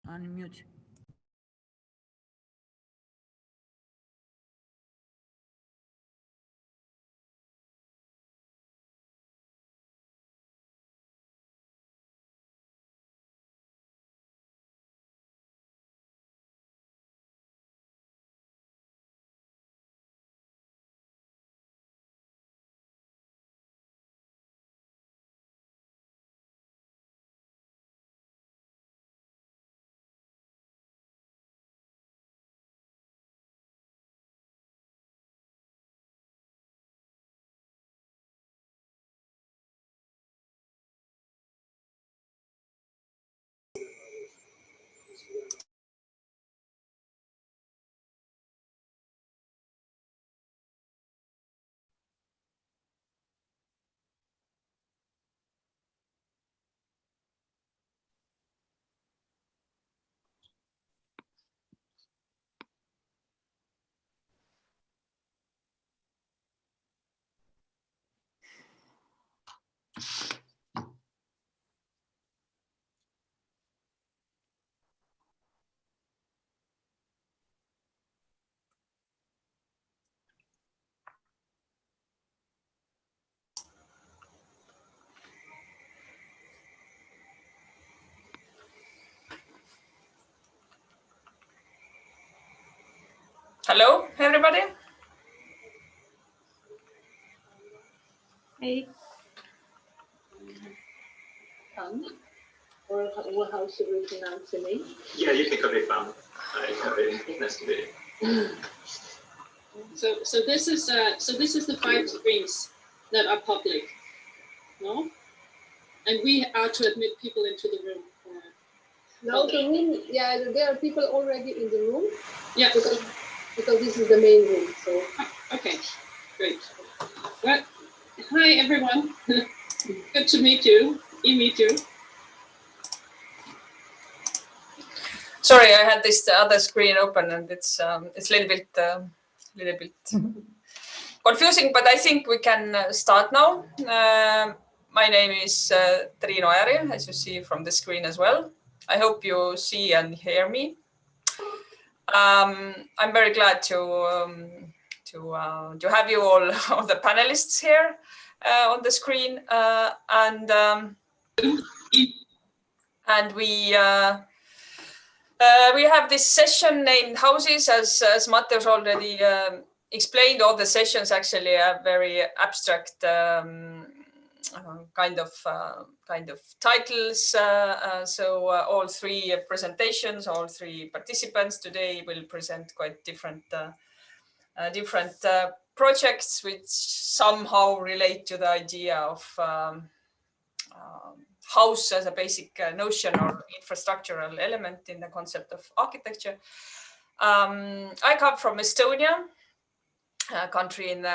Unmute. Hello, everybody. Hey. Or how should we pronounce the name? Yeah, you can call me Fan. Nice to meet you. So this is the 5 screens that are public, no? And we are to admit people into the room. Now the room, yeah, there are people already in the room. Yeah. Because this is the main room. So. Okay, great. Well, hi everyone. Good to meet you. Meet you. Sorry, I had this other screen open, and it's a little bit confusing, but I think we can start now. My name is Triin, as you see from the screen as well. I hope you see and hear me. I'm very glad to have you all the panelists here on the screen, and we have this session named Houses, as Mateusz already explained. All the sessions actually are very abstract kind of titles. So all 3 presentations, all 3 participants today will present quite different projects which somehow relate to the idea of house as a basic notion or infrastructural element in the concept of architecture. I come from Estonia, a country in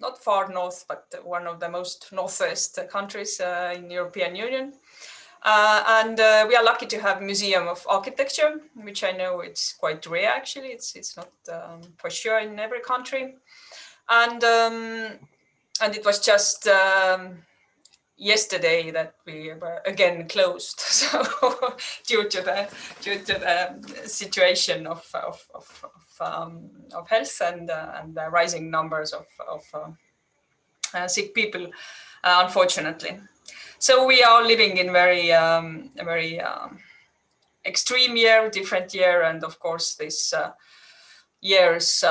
not far north, but one of the most northwest countries in the European Union. And we are lucky to have a museum of architecture, which I know it's quite rare actually. It's not for sure in every country. And it was just yesterday that we were again closed, so due to the situation of health and the rising numbers of sick people, unfortunately. So we are living in a very extreme year, different year, and of course this year's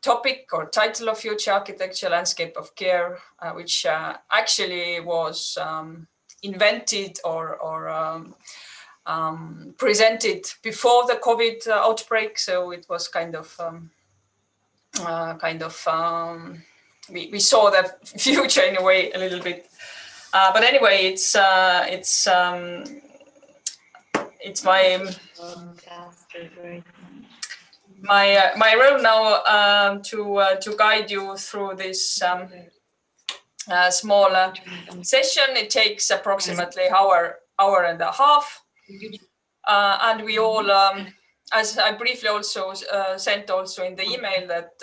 topic or title of Future Architecture, Landscape of Care, which actually was invented or presented before the COVID outbreak. So it was we saw the future in a way a little bit. But anyway, it's my role now to guide you through this small session. It takes approximately hour and a half, and we all, as I briefly also sent also in the email, that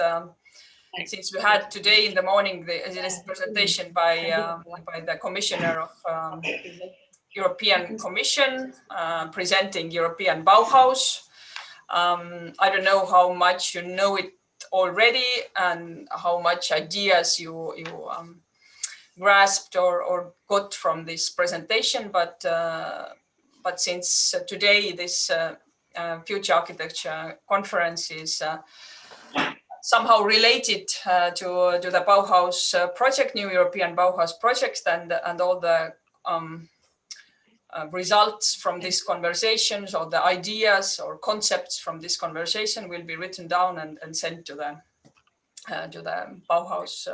since we had today in the morning this presentation by the commissioner of European Commission presenting European Bauhaus. I don't know how much you know it already and how much ideas you grasped or got from this presentation, but since today this Future Architecture conference is somehow related to the Bauhaus project, New European Bauhaus project, and all the results from these conversations, or the ideas or concepts from this conversation will be written down and sent to the Bauhaus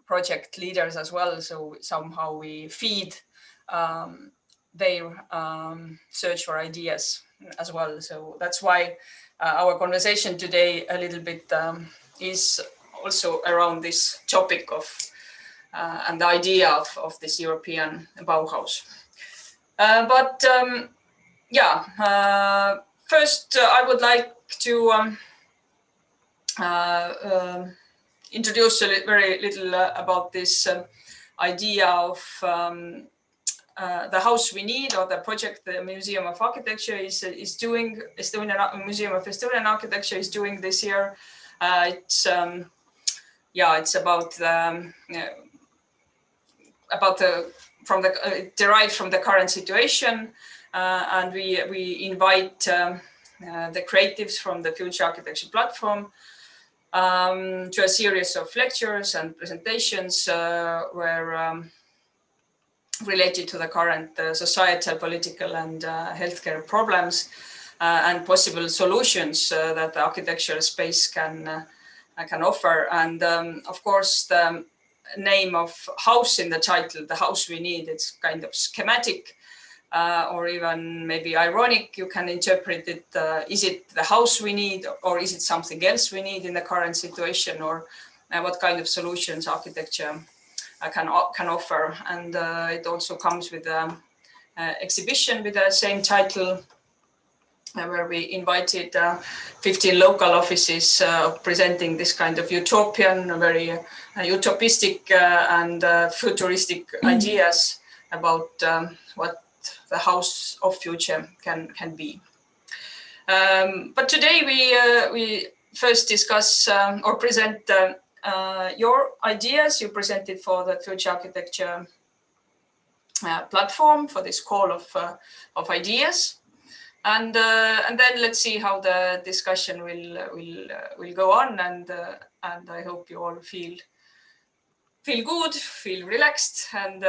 project leaders as well. So somehow we feed their search for ideas as well. So that's why our conversation today a little bit is also around this topic of and the idea of this European Bauhaus. First I would like to introduce very little about this idea of the house we need, or the project the Museum of Architecture is doing. Estonian Museum of Estonian Architecture is doing this year. It's about derived from the current situation, and we invite the creatives from the Future Architecture platform to a series of lectures and presentations where related to the current societal, political, and healthcare problems and possible solutions that the architectural space can offer. And of course, the name of house in the title, the house we need, it's kind of schematic or even maybe ironic. You can interpret it, is it the house we need, or is it something else we need in the current situation, or what kind of solutions architecture can offer. And it also comes with an exhibition with the same title, where we invited 15 local offices presenting this kind of utopian, very utopistic and futuristic ideas about what the house of future can be. But today we first discuss or present your ideas you presented for the Future Architecture platform, for this call of ideas. And then let's see how the discussion will go on, and I hope you all feel good, feel relaxed, and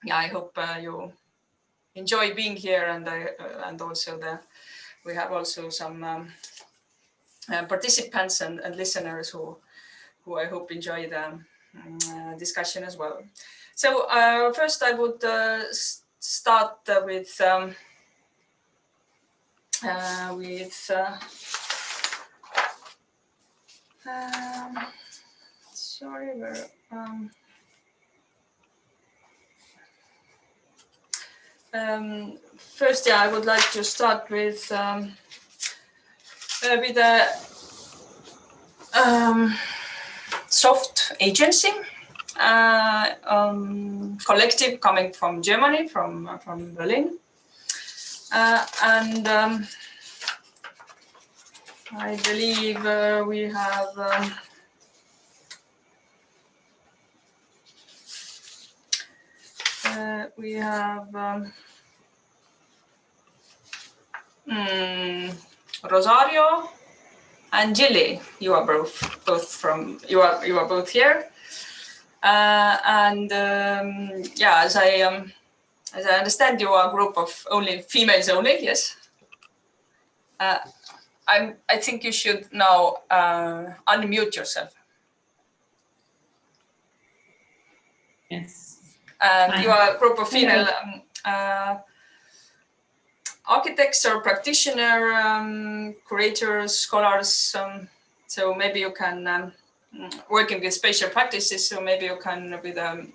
I hope you enjoy being here, and also we have also some participants and listeners who I hope enjoy the discussion as well. So first I would start with sorry, first, I would like to start with a soft agency collective coming from Germany, from Berlin, and I believe we have Rosario and Gilly. You are both here, and as I understand, you are a group of only females only. Yes. I think you should now unmute yourself. Yes. You are a group of female architects or practitioner, curators, scholars. So maybe you can, working with spatial practices, so maybe you can, with a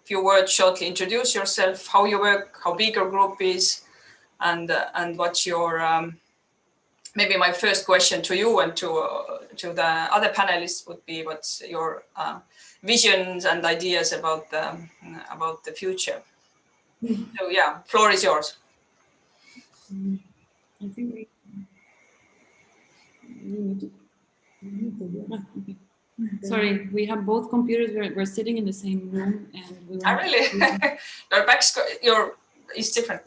few words, shortly introduce yourself, how you work, how big your group is, and what's your, maybe my first question to you and to the other panelists would be, what's your visions and ideas about the future? So yeah, floor is yours. I think we need to do it. Okay. Sorry, we have both computers. We're sitting in the same room, and we were. Really? Your back is different.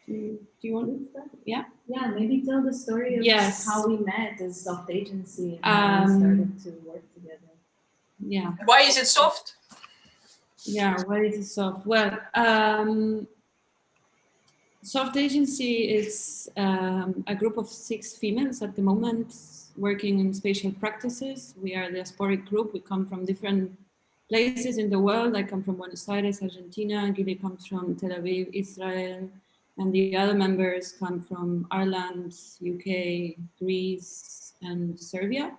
Do you want to start? Yeah. Yeah, maybe tell the story of Yes. how we met as soft agency and how we started to work together. Yeah. Why is it soft? Yeah. Why is it soft? Well, Soft Agency is a group of 6 females at the moment working in spatial practices. We are a diasporic group. We come from different places in the world. I come from Buenos Aires, Argentina. Gili comes from Tel Aviv, Israel. And the other members come from Ireland, UK, Greece, and Serbia.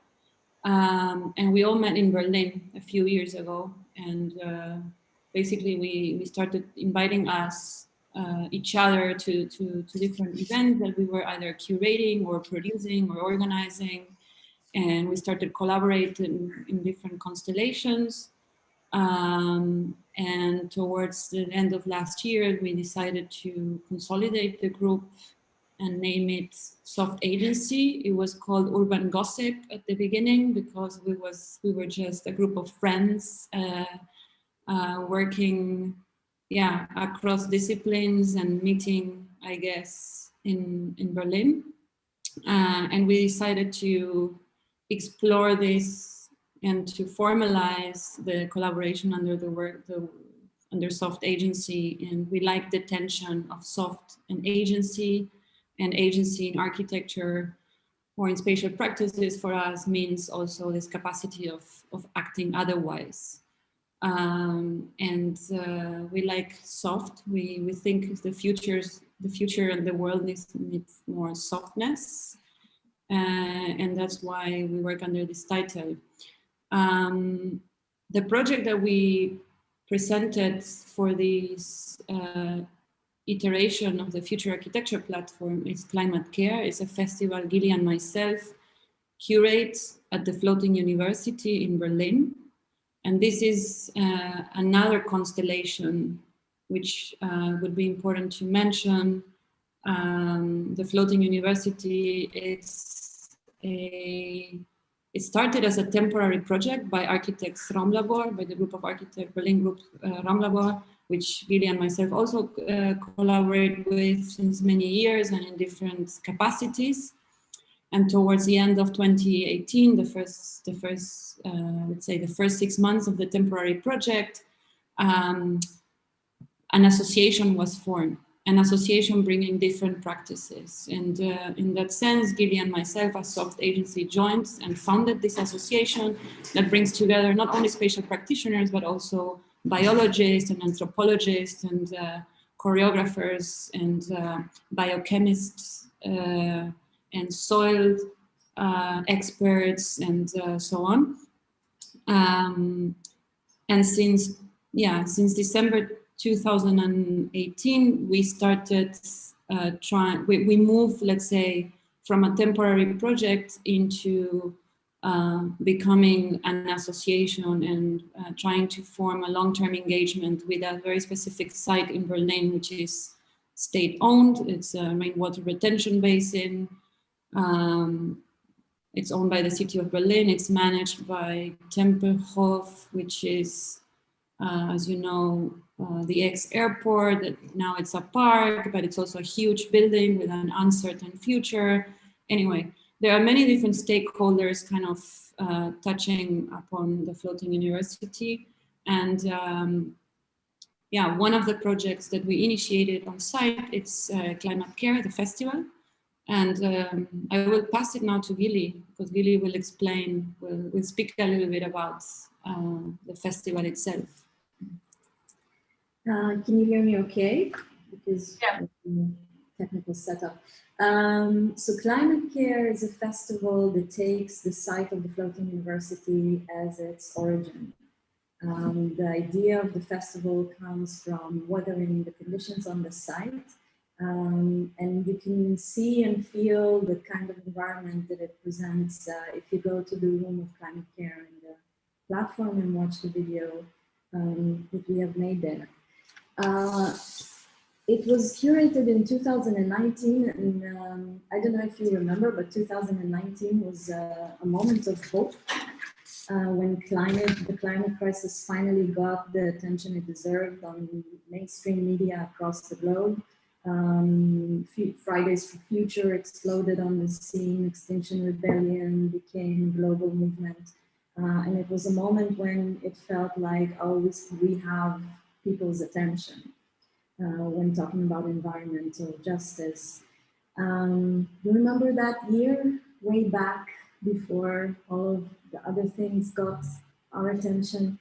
And we all met in Berlin a few years ago. And basically we started inviting us each other to different events that we were either curating or producing or organizing, and we started collaborating in different constellations. And towards the end of last year, we decided to consolidate the group and name it Soft Agency. It was called Urban Gossip at the beginning because we were just a group of friends working across disciplines and meeting, I guess, in Berlin. And we decided to explore this and to formalize the collaboration under under Soft Agency. And we like the tension of soft and agency in architecture or in spatial practices for us means also this capacity of acting otherwise. We like soft. We think the future and the world needs more softness, and that's why we work under this title. The project that we presented for this iteration of the Future Architecture platform is Climate Care. It's a festival Gili and myself curate at the Floating University in Berlin. And this is another constellation which would be important to mention. The Floating University it started as a temporary project by architects Raumlabor, by the group of architects, Berlin group Raumlabor, which Gili and myself also collaborate with since many years and in different capacities. And towards the end of 2018, let's say the first 6 months of the temporary project, an association was formed, an association bringing different practices. And in that sense, Gili and myself as Soft Agency joined and founded this association that brings together not only spatial practitioners, but also biologists and anthropologists and choreographers and biochemists and soil experts and so on. And since December 2018, we started we moved, let's say, from a temporary project into becoming an association and trying to form a long-term engagement with a very specific site in Berlin, which is state-owned. It's a rainwater retention basin. It's owned by the city of Berlin. It's managed by Tempelhof, which is, as you know, the ex-airport. Now it's a park, but it's also a huge building with an uncertain future. Anyway, there are many different stakeholders kind of touching upon the Floating University. And one of the projects that we initiated on site, it's Climate Care, the festival. And I will pass it now to Gili, because Gili will explain, will speak a little bit about the festival itself. Can you hear me okay? Because of the technical setup. So Climate Care is a festival that takes the site of the Floating University as its origin. The idea of the festival comes from weathering the conditions on the site. And you can see and feel the kind of environment that it presents if you go to the room of Climate Care platform and watch the video that we have made there. It was curated in 2019, and I don't know if you remember, but 2019 was a moment of hope when the climate crisis finally got the attention it deserved on mainstream media across the globe. Fridays for Future exploded on the scene, Extinction Rebellion became a global movement. And it was a moment when it felt like, oh, we have people's attention when talking about environmental justice. You remember that year, way back before all of the other things got our attention?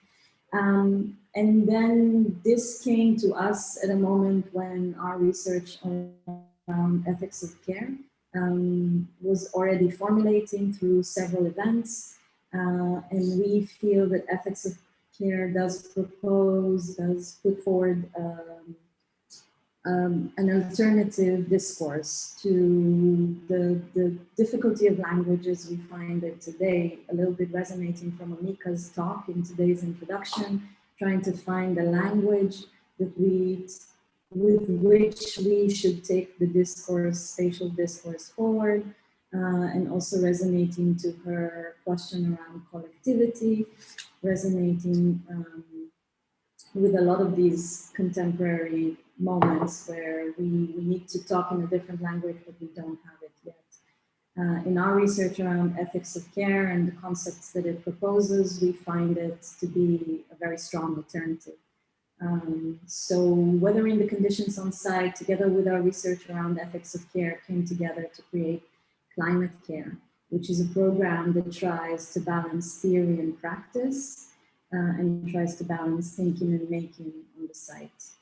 And then this came to us at a moment when our research around ethics of care was already formulating through several events. And we feel that ethics of care does put forward an alternative discourse to the difficulty of languages. We find it today a little bit resonating from Amika's talk in today's introduction, trying to find a language that with which we should take the discourse, spatial discourse forward, and also resonating to her question around collectivity, resonating with a lot of these contemporary moments where we need to talk in a different language, but we don't have it yet. In our research around ethics of care and the concepts that it proposes, we find it to be a very strong alternative. So weathering the conditions on site, together with our research around ethics of care, came together to create Climate Care, which is a program that tries to balance theory and practice, and tries to balance thinking and making on the site.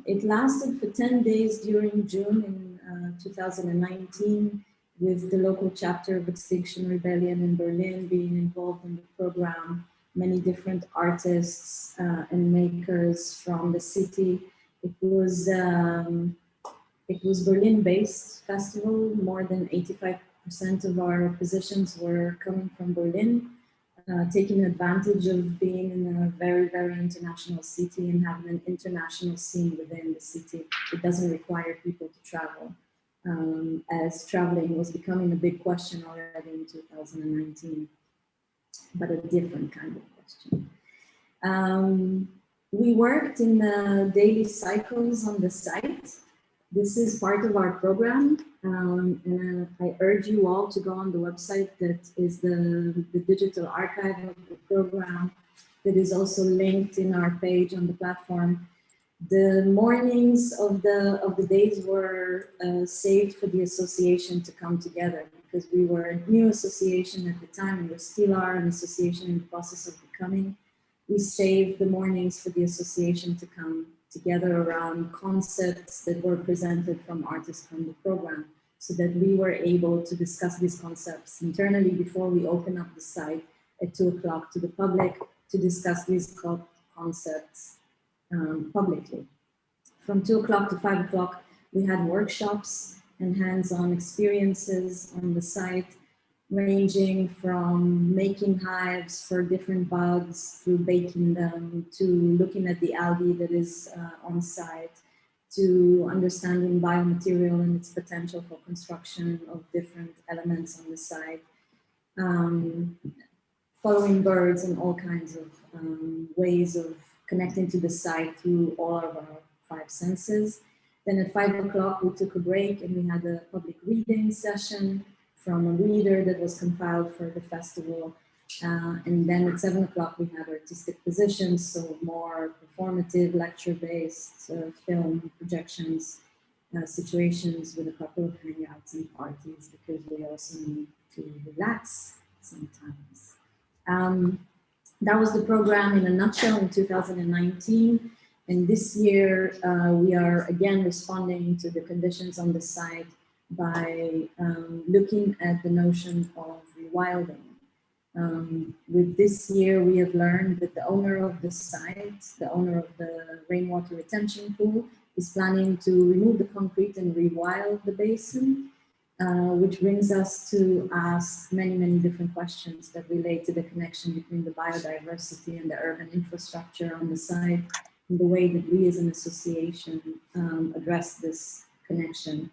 It lasted for 10 days during June in 2019, with the local chapter of Extinction Rebellion in Berlin being involved in the program, many different artists and makers from the city. It was Berlin-based festival. More than 85% of our positions were coming from Berlin. Taking advantage of being in a very, very international city and having an international scene within the city. It doesn't require people to travel, as traveling was becoming a big question already in 2019, but a different kind of question. We worked in daily cycles on the site. This is part of our program, and I urge you all to go on the website that is the digital archive of the program that is also linked in our page on the platform. The mornings of the days were saved for the association to come together, because we were a new association at the time, and we still are an association in the process of becoming. We saved the mornings for the association to come together around concepts that were presented from artists from the program, so that we were able to discuss these concepts internally before we open up the site at 2 o'clock to the public to discuss these concepts publicly. From 2 o'clock to 5 o'clock, we had workshops and hands-on experiences on the site, ranging from making hives for different bugs, through baking them, to looking at the algae that is on site, to understanding biomaterial and its potential for construction of different elements on the site, following birds and all kinds of ways of connecting to the site through all of our 5 senses. Then at 5 o'clock, we took a break and we had a public reading session from a reader that was compiled for the festival. And then at 7 o'clock, we had artistic positions, so more performative, lecture-based film projections, situations with a couple of hangouts and parties, because we also need to relax sometimes. That was the program in a nutshell in 2019. And this year, we are again responding to the conditions on the site by looking at the notion of rewilding. With this year, we have learned that the owner of the site, the owner of the rainwater retention pool, is planning to remove the concrete and rewild the basin. which brings us to ask many, many different questions that relate to the connection between the biodiversity and the urban infrastructure on the site, and the way that we as an association address this connection.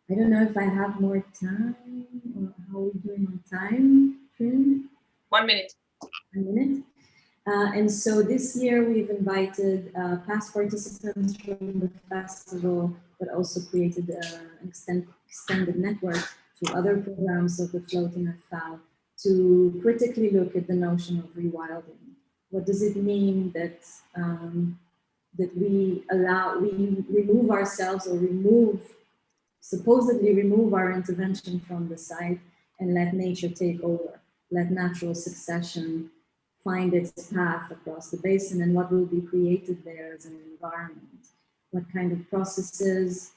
I don't know if I have more time, or how are we doing on time, Triin? 1 minute. 1 minute. And so this year we've invited past participants from the festival, but also created an extended network to other programs of the Floating FAO to critically look at the notion of rewilding. What does it mean that that we remove ourselves, or supposedly remove our intervention from the site and let nature take over, let natural succession find its path across the basin, and what will be created there as an environment? What kind of processes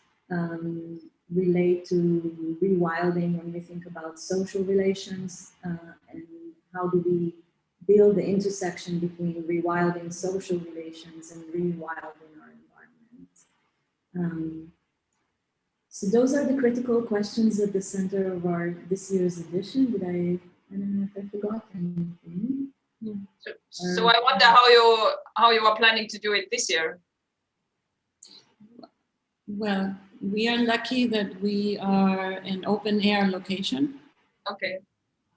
relate to rewilding when we think about social relations, and how do we build the intersection between rewilding social relations and rewilding our environment? So those are the critical questions at the center of this year's edition. I don't know if I forgot anything. So I wonder how you are planning to do it this year. Well, we are lucky that we are an open air location. Okay.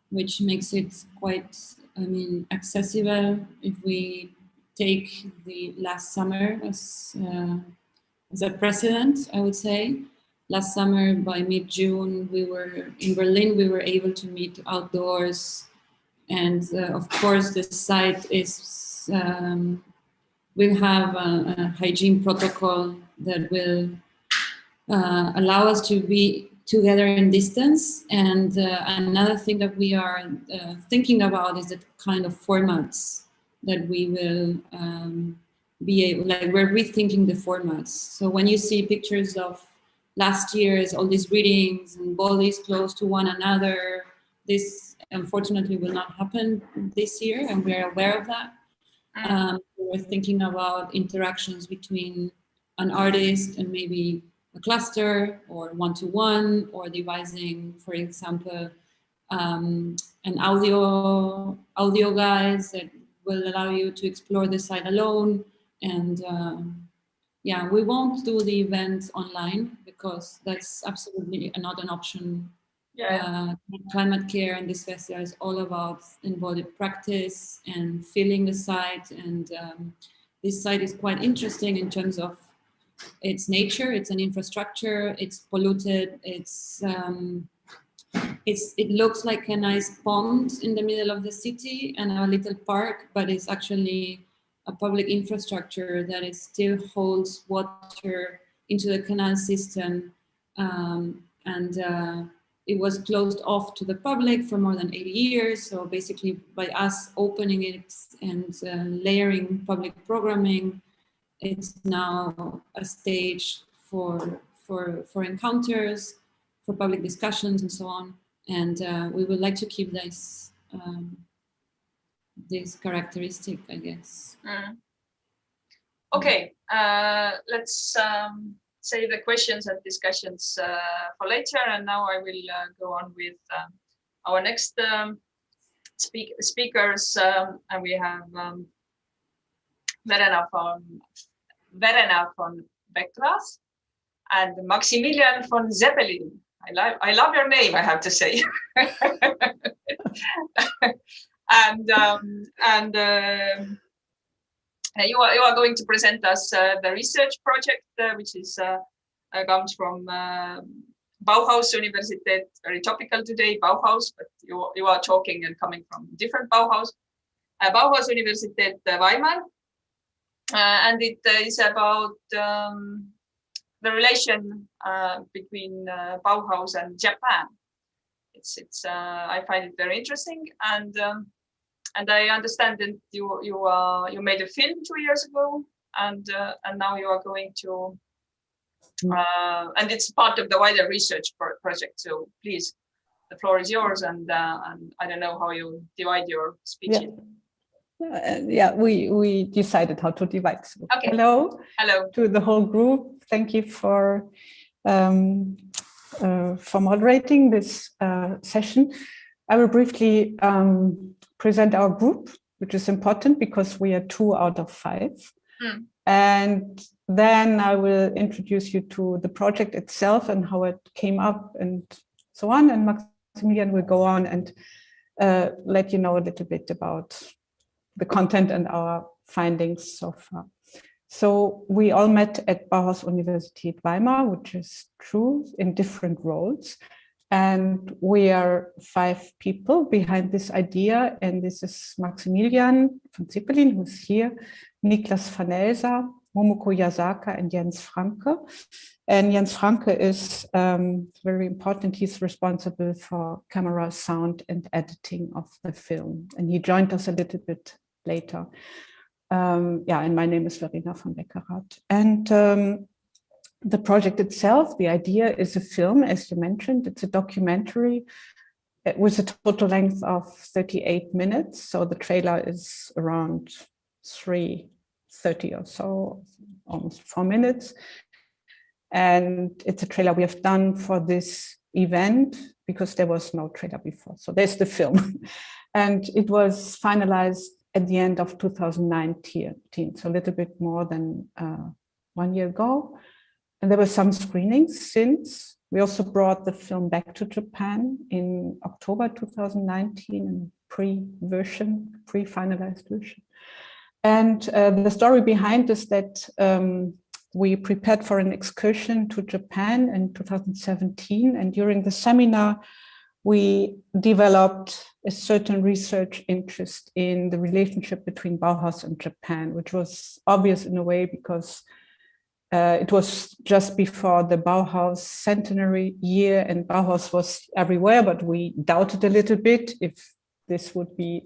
Which makes it quite, accessible. If we take the last summer as a precedent, I would say. Last summer, by mid-June, we were in Berlin. We were able to meet outdoors, and of course, the site will have a hygiene protocol that will allow us to be together in distance. And another thing that we are thinking about is the kind of formats that we will be able, like we're rethinking the formats. So when you see pictures of last year's, all these readings and bodies close to one another, this unfortunately will not happen this year, and we're aware of that. We're thinking about interactions between an artist and maybe a cluster, or one-to-one, or devising, for example, an audio guides that will allow you to explore the site alone. And yeah, we won't do the event online because that's absolutely not an option. Yeah. Climate care and this festival is all about embodied practice and feeling the site. And this site is quite interesting in terms of its nature. It's an infrastructure. It's polluted. It looks like a nice pond in the middle of the city and a little park, but it's actually a public infrastructure that it still holds water into the canal system, and it was closed off to the public for more than 80 years. So basically, by us opening it and layering public programming, it's now a stage for encounters, for public discussions, and so on. And we would like to keep this this characteristic, I guess. Okay, let's save the questions and discussions for later. And now I will go on with our next speakers. And we have Verena von Beckerath and Maximilian von Zeppelin. I love your name, I have to say. and you are going to present us the research project, which is comes from Bauhaus Universität. Very topical today, Bauhaus, but you are talking and coming from different Bauhaus. Bauhaus Universität Weimar, and it is about the relation between Bauhaus and Japan. It's I find it very interesting, and I understand that you made a film 2 years ago, and now you are going to and it's part of the wider research project. So please, the floor is yours, and I don't know how you divide your speech. Yeah, we decided how to divide. So okay. Hello to the whole group. Thank you for for moderating this session. I will briefly present our group, which is important because we are 2 out of 5. And then I will introduce you to the project itself and how it came up and so on. And Maximilian will go on and let you know a little bit about the content and our findings so far. So we all met at Bauhaus University Weimar, which is true, in different roles. And we are 5 people behind this idea. And this is Maximilian von Zippelin, who's here, Niklas van Elsa, Momoko Yasaka, and Jens Franke. And Jens Franke is very important. He's responsible for camera, sound, and editing of the film. And he joined us a little bit later. And my name is Verena von Beckerath. And the project itself, the idea is a film, as you mentioned. It's a documentary with a total length of 38 minutes. So the trailer is around 3:30 or so, almost 4 minutes. And it's a trailer we have done for this event because there was no trailer before. So there's the film. And it was finalized at the end of 2019, so a little bit more than 1 year ago. And there were some screenings since. We also brought the film back to Japan in October 2019 in pre-finalized version. And the story behind is that we prepared for an excursion to Japan in 2017. And during the seminar, we developed a certain research interest in the relationship between Bauhaus and Japan, which was obvious in a way because it was just before the Bauhaus centenary year and Bauhaus was everywhere, but we doubted a little bit if this would be,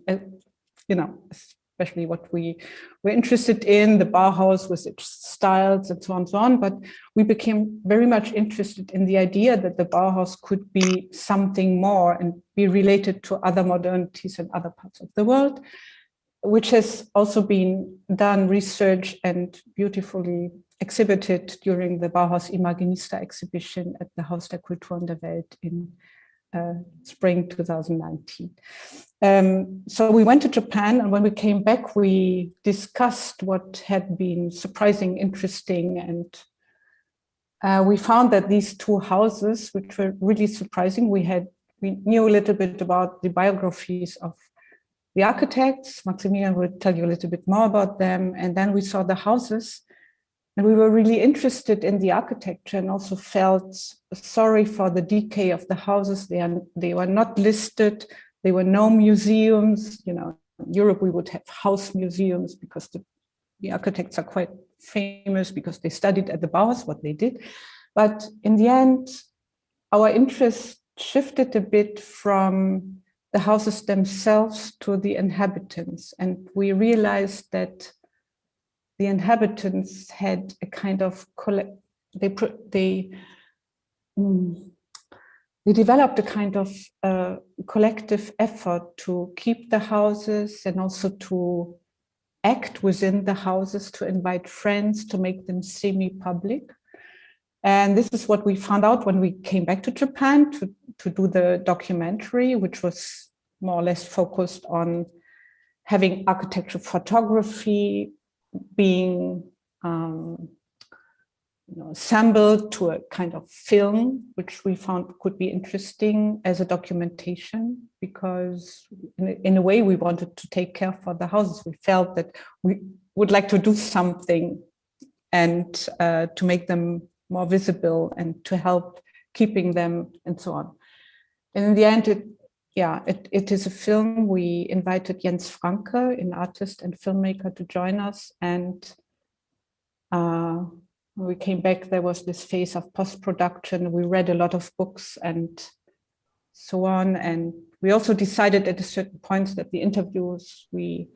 especially what we were interested in, the Bauhaus with its styles and so on and so on. But we became very much interested in the idea that the Bauhaus could be something more and be related to other modernities in other parts of the world, which has also been done, research and beautifully exhibited during the Bauhaus Imaginista exhibition at the Haus der Kulturen der Welt in spring 2019. So we went to Japan, and when we came back, we discussed what had been surprising, interesting, and we found that these 2 houses, which were really surprising, we knew a little bit about the biographies of the architects. Maximilian will tell you a little bit more about them, and then we saw the houses. And we were really interested in the architecture and also felt sorry for the decay of the houses. They were not listed. There were no museums. In Europe, we would have house museums because the architects are quite famous because they studied at the Bauhaus what they did. But in the end, our interest shifted a bit from the houses themselves to the inhabitants. And we realized that the inhabitants had a kind of they developed a kind of collective effort to keep the houses and also to act within the houses, to invite friends, to make them semi-public. And this is what we found out when we came back to Japan to do the documentary, which was more or less focused on having architecture photography being assembled to a kind of film, which we found could be interesting as a documentation, because in a way we wanted to take care for the houses. We felt that we would like to do something and to make them more visible and to help keeping them and so on. And in the end, it is a film. We invited Jens Franke, an artist and filmmaker, to join us. And when we came back, there was this phase of post-production. We read a lot of books and so on. And we also decided at a certain point that the interviews we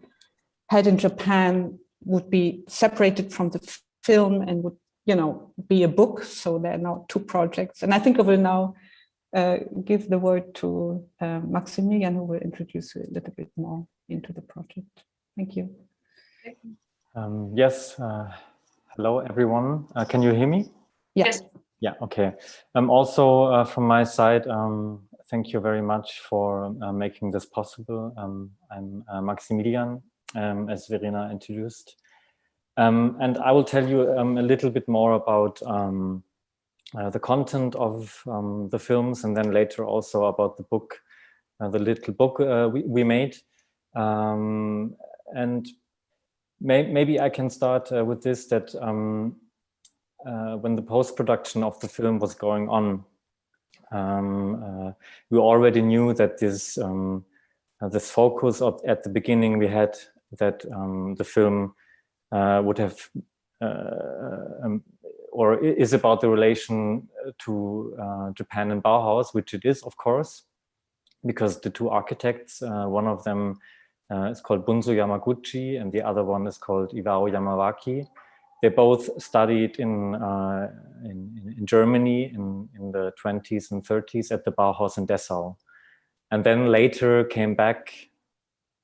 had in Japan would be separated from the film and would, be a book. So there are now 2 projects. And I think I will now give the word to Maximilian, who will introduce you a little bit more into the project. Thank you. Yes. Hello, everyone. Can you hear me? Yes. Yeah, okay. Also from my side, thank you very much for making this possible. I'm Maximilian, as Verena introduced. And I will tell you a little bit more about the content of the films, and then later also about the book, the little book we made. And maybe I can start with this, that when the post-production of the film was going on, we already knew that this focus at the beginning we had, that the film would have or is about the relation to Japan and Bauhaus, which it is, of course, because the two architects, one of them is called Bunzo Yamaguchi and the other one is called Iwao Yamawaki. They both studied in Germany in the 20s and 30s at the Bauhaus in Dessau, and then later came back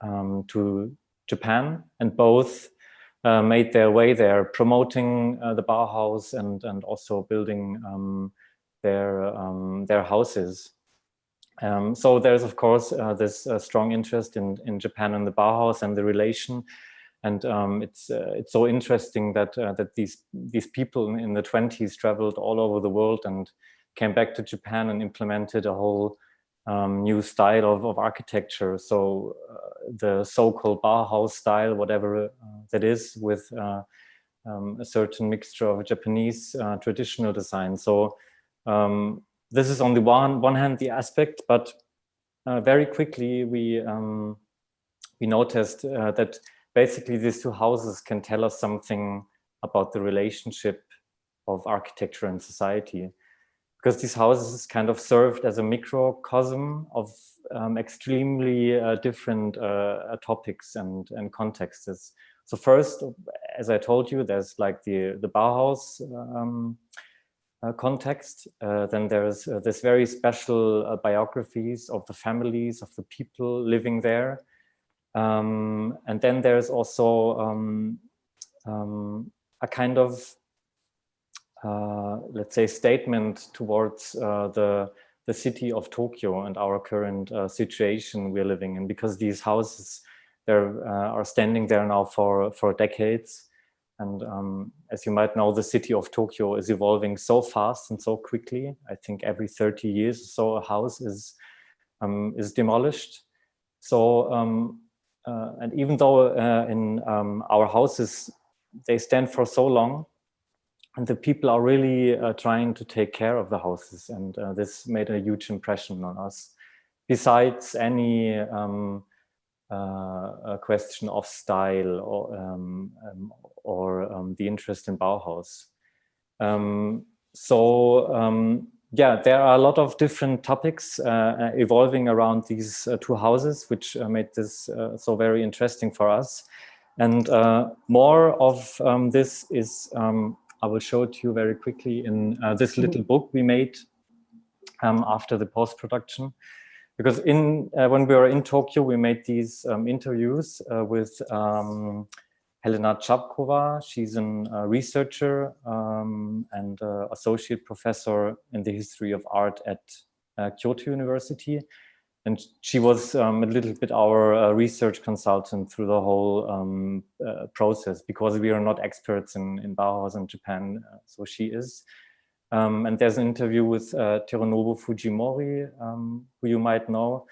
to Japan, and both made their way there, promoting the Bauhaus and also building their houses. So there's of course this strong interest in Japan and the Bauhaus and the relation. And it's so interesting that these people in the 20s traveled all over the world and came back to Japan and implemented a whole new style of architecture. So the so-called Bauhaus style, whatever that is, with a certain mixture of Japanese traditional design. So this is on the one hand the aspect, but very quickly we noticed that basically these two houses can tell us something about the relationship of architecture and society, because these houses kind of served as a microcosm of extremely different topics and contexts. So first, as I told you, there's like the Bauhaus context. Then there's this very special biographies of the families, of the people living there. And then there's also a kind of, let's say, statement towards the city of Tokyo and our current situation we're living in, because these houses are standing there now for decades. And as you might know, the city of Tokyo is evolving so fast and so quickly. I think every 30 years or so a house is demolished. So and even though in our houses, they stand for so long, and the people are really trying to take care of the houses. And this made a huge impression on us. Besides any a question of style or the interest in Bauhaus. Yeah, there are a lot of different topics evolving around these two houses, which made this so very interesting for us. And more of this is, I will show it to you very quickly in this little book we made after the post-production. Because when we were in Tokyo, we made these interviews with Helena Čapková. She's a researcher and associate professor in the history of art at Kyoto University. And she was a little bit our research consultant through the whole process, because we are not experts in Bauhaus and Japan, so she is. And there's an interview with Terunobu Fujimori, who you might know,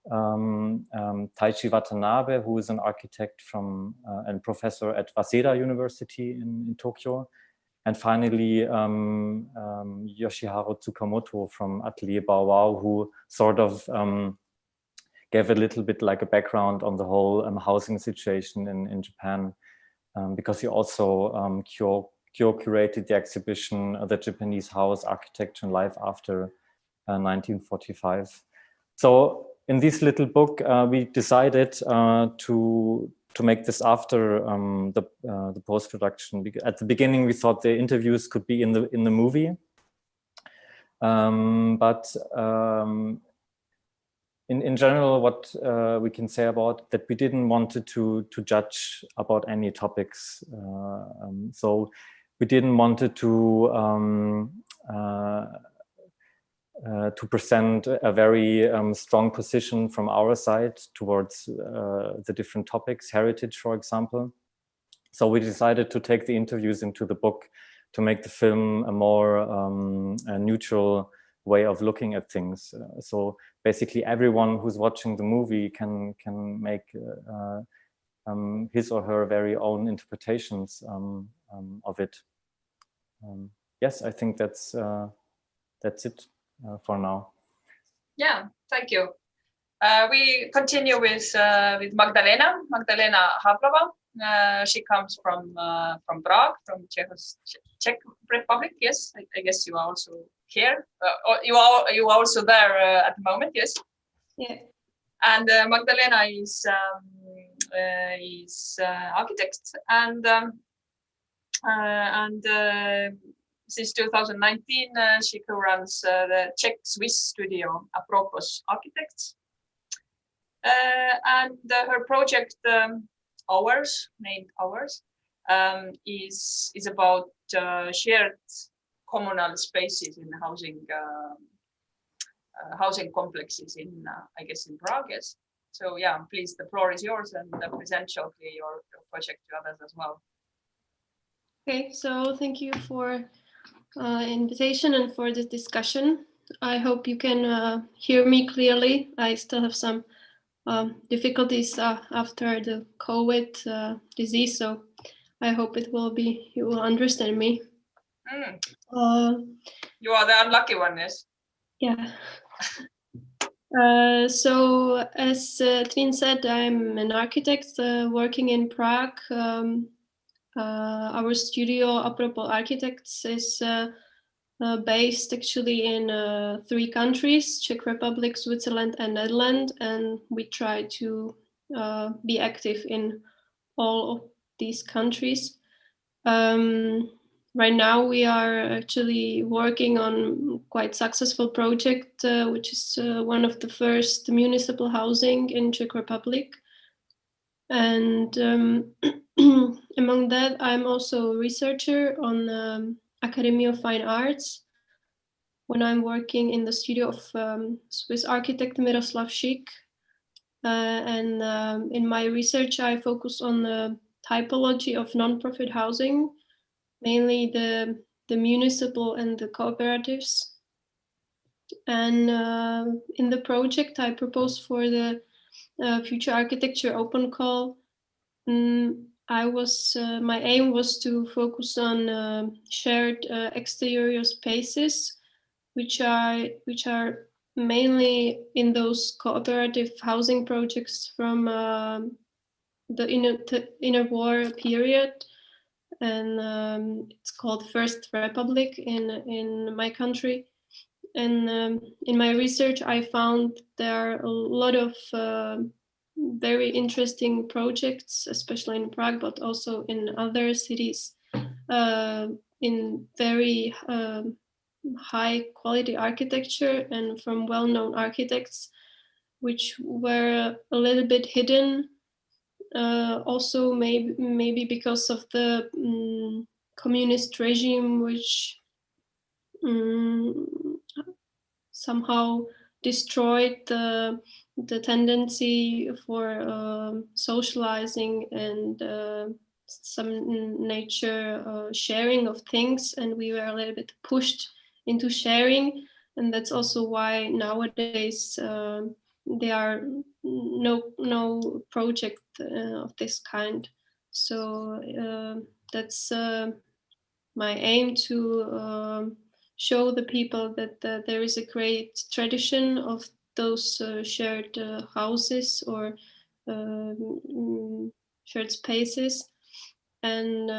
Taichi Watanabe, who is an architect and professor at Waseda University in Tokyo, and finally Yoshiharu Tsukamoto from Atelier Bauhaus, who sort of gave a little bit like a background on the whole housing situation in Japan, because he also curated the exhibition, The Japanese House, Architecture and Life After 1945. So in this little book, we decided to make this after the post-production. At the beginning, we thought the interviews could be in the movie, but in general, what we can say about that, we didn't want to judge about any topics. So we didn't want to to present a very strong position from our side towards the different topics, heritage, for example. So we decided to take the interviews into the book to make the film a more a neutral way of looking at things. So basically everyone who's watching the movie can make his or her very own interpretations of it. Yes, I think that's it for now. Yeah, thank you. We continue with Magdalena Havlová. She comes from Prague, from Czech Republic. Yes, I guess you are also here. Or you are also there at the moment. Yes. Yeah. And Magdalena is architect and since 2019 she co-runs the Czech-Swiss studio Apropos Architects. And her project named Ours, is about shared communal spaces in housing complexes in, I guess, in Prague. Yes. So yeah, please, the floor is yours, and present shortly your project to others as well. Okay, so thank you for invitation and for this discussion. I hope you can hear me clearly. I still have some difficulties after the COVID disease, so I hope you will understand me. You are the unlucky one, yes? Yeah. So as Triin said, I'm an architect working in Prague. Our studio, Apropos Architects, is based actually in 3 countries, Czech Republic, Switzerland, and Netherlands, and we try to be active in all of these countries. Right now we are actually working on quite successful project, which is one of the first municipal housing in Czech Republic. And among that, I'm also a researcher on Academy of Fine Arts when I'm working in the studio of Swiss architect Miroslav Schick. And in my research, I focus on the typology of non-profit housing, mainly the municipal and the cooperatives. And in the project I proposed for the Future Architecture Open Call, my aim was to focus on shared exterior spaces, which are mainly in those cooperative housing projects from the inner war period. And it's called First Republic in my country. And in my research, I found there are a lot of very interesting projects, especially in Prague, but also in other cities, in very high quality architecture and from well-known architects, which were a little bit hidden. Also maybe because of the communist regime, which somehow destroyed the tendency for socializing and some nature sharing of things, and we were a little bit pushed into sharing, and that's also why nowadays there are no project of this kind. So that's my aim, to show the people that there is a great tradition of those shared houses or shared spaces. And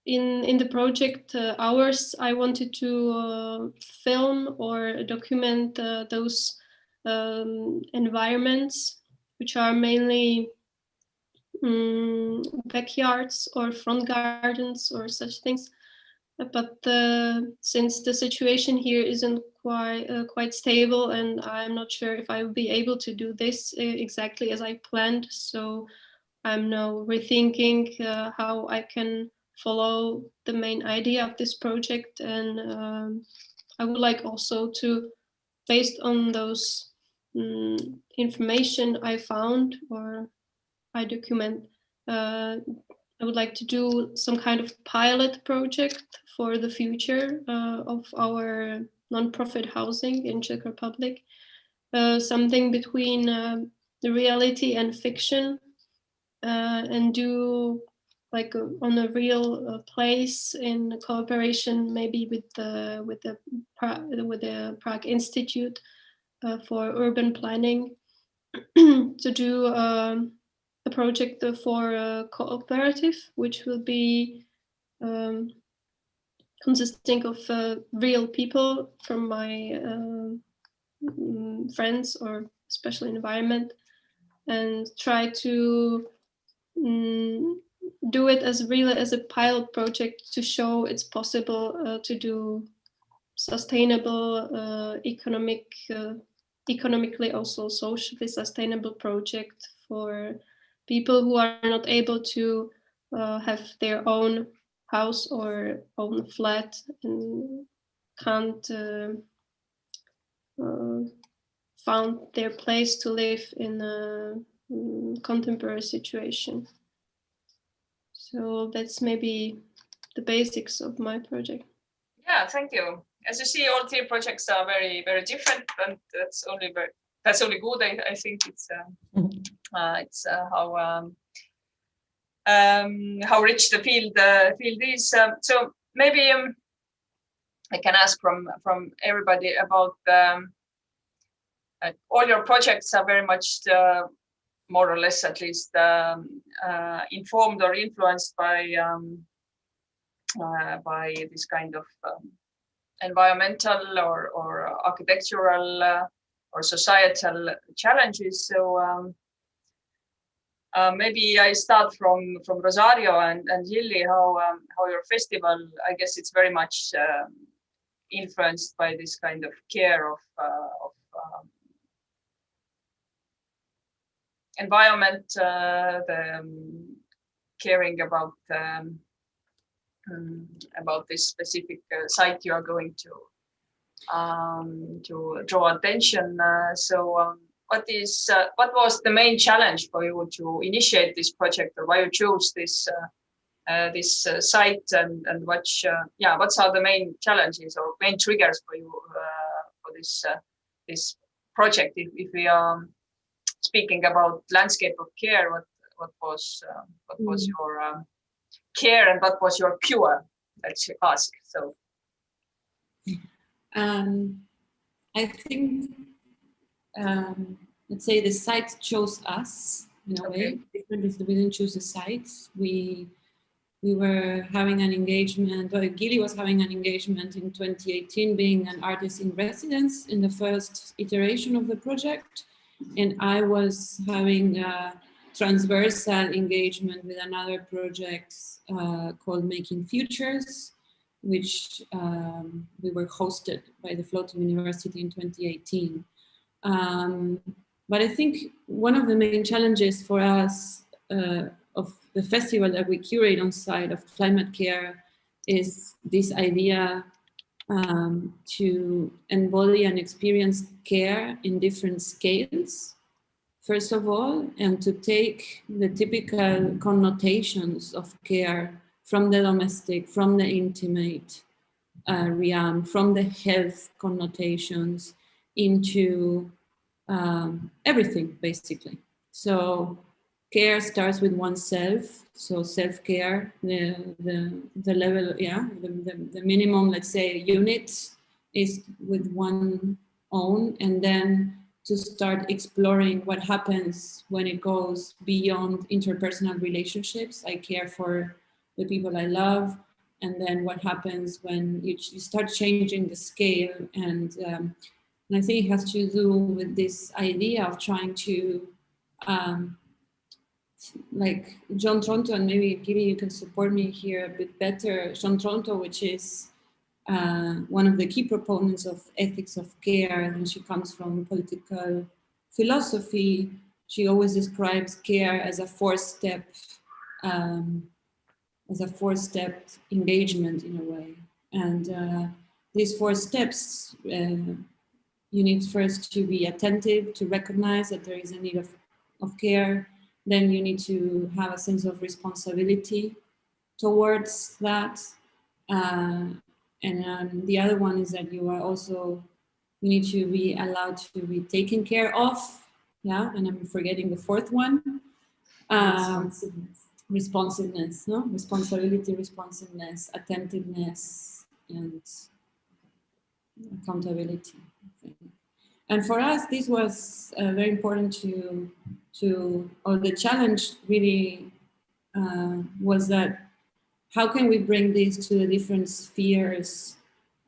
in the project Ours, I wanted to film or document those environments, which are mainly backyards or front gardens or such things. But since the situation here isn't quite stable, and I'm not sure if I will be able to do this exactly as I planned, so I'm now rethinking how I can follow the main idea of this project, and I would like also to, based on those information I found or I document, I would like to do some kind of pilot project for the future of our non-profit housing in Czech Republic, something between the reality and fiction, and do like on a real place in cooperation maybe with the Prague Institute for Urban Planning to do a project for a cooperative, which will be consisting of real people from my friends or special environment, and try to do it as really as a pilot project to show it's possible to do sustainable economically also socially sustainable project for people who are not able to have their own house or own flat and can't found their place to live in a contemporary situation. So that's maybe the basics of my project. Yeah, thank you. As you see, all three projects are very, very different, and that's only good. I think it's how rich the field is. So maybe I can ask from everybody about all your projects are very much more or less, at least, informed or influenced by this kind of environmental or architectural or societal challenges. So maybe I start from Rosario and Gilly, how your festival, I guess it's very much influenced by this kind of care of environment, the caring about this specific site you are going to draw attention. So what was the main challenge for you to initiate this project, or why you chose this site, and what are the main challenges or main triggers for you for this project? If we are speaking about landscape of care, what was your care and what was your cure? Let's ask. So I think let's say the site chose us in a way. We didn't choose the site. We were having an engagement, or Gilly was having an engagement in 2018, being an artist in residence in the first iteration of the project. And I was having a transversal engagement with another project called Making Futures, which we were hosted by the Floating University in 2018. But I think one of the main challenges for us of the festival that we curate on site of climate care is this idea to embody and experience care in different scales, first of all, and to take the typical connotations of care from the domestic, from the intimate realm, from the health connotations into everything, basically. So care starts with oneself. So self-care, the level, the minimum, let's say, unit is with one own, and then to start exploring what happens when it goes beyond interpersonal relationships. I care for the people I love, and then what happens when you start changing the scale, and I think it has to do with this idea of trying to like John Tronto, and maybe Giri, you can support me here a bit better. John Tronto, which is one of the key proponents of ethics of care, and she comes from political philosophy. She always describes care as a four-step as a 4-step engagement in a way. And these 4 steps, you need first to be attentive, to recognize that there is a need of care. Then you need to have a sense of responsibility towards that. And the other one is that you need to be allowed to be taken care of. Yeah, and I'm forgetting the 4th one. Responsiveness, no? Responsibility, responsiveness, attentiveness, and accountability. And for us, this was very important or the challenge really was that how can we bring this to the different spheres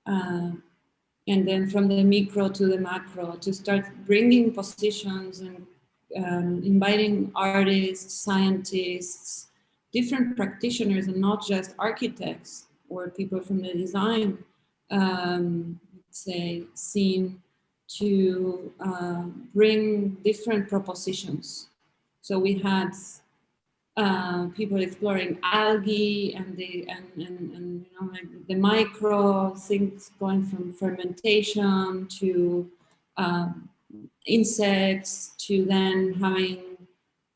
and then from the micro to the macro to start bringing positions and inviting artists, scientists, different practitioners and not just architects or people from the design scene to bring different propositions. So we had people exploring algae and like the micro things going from fermentation to insects to then having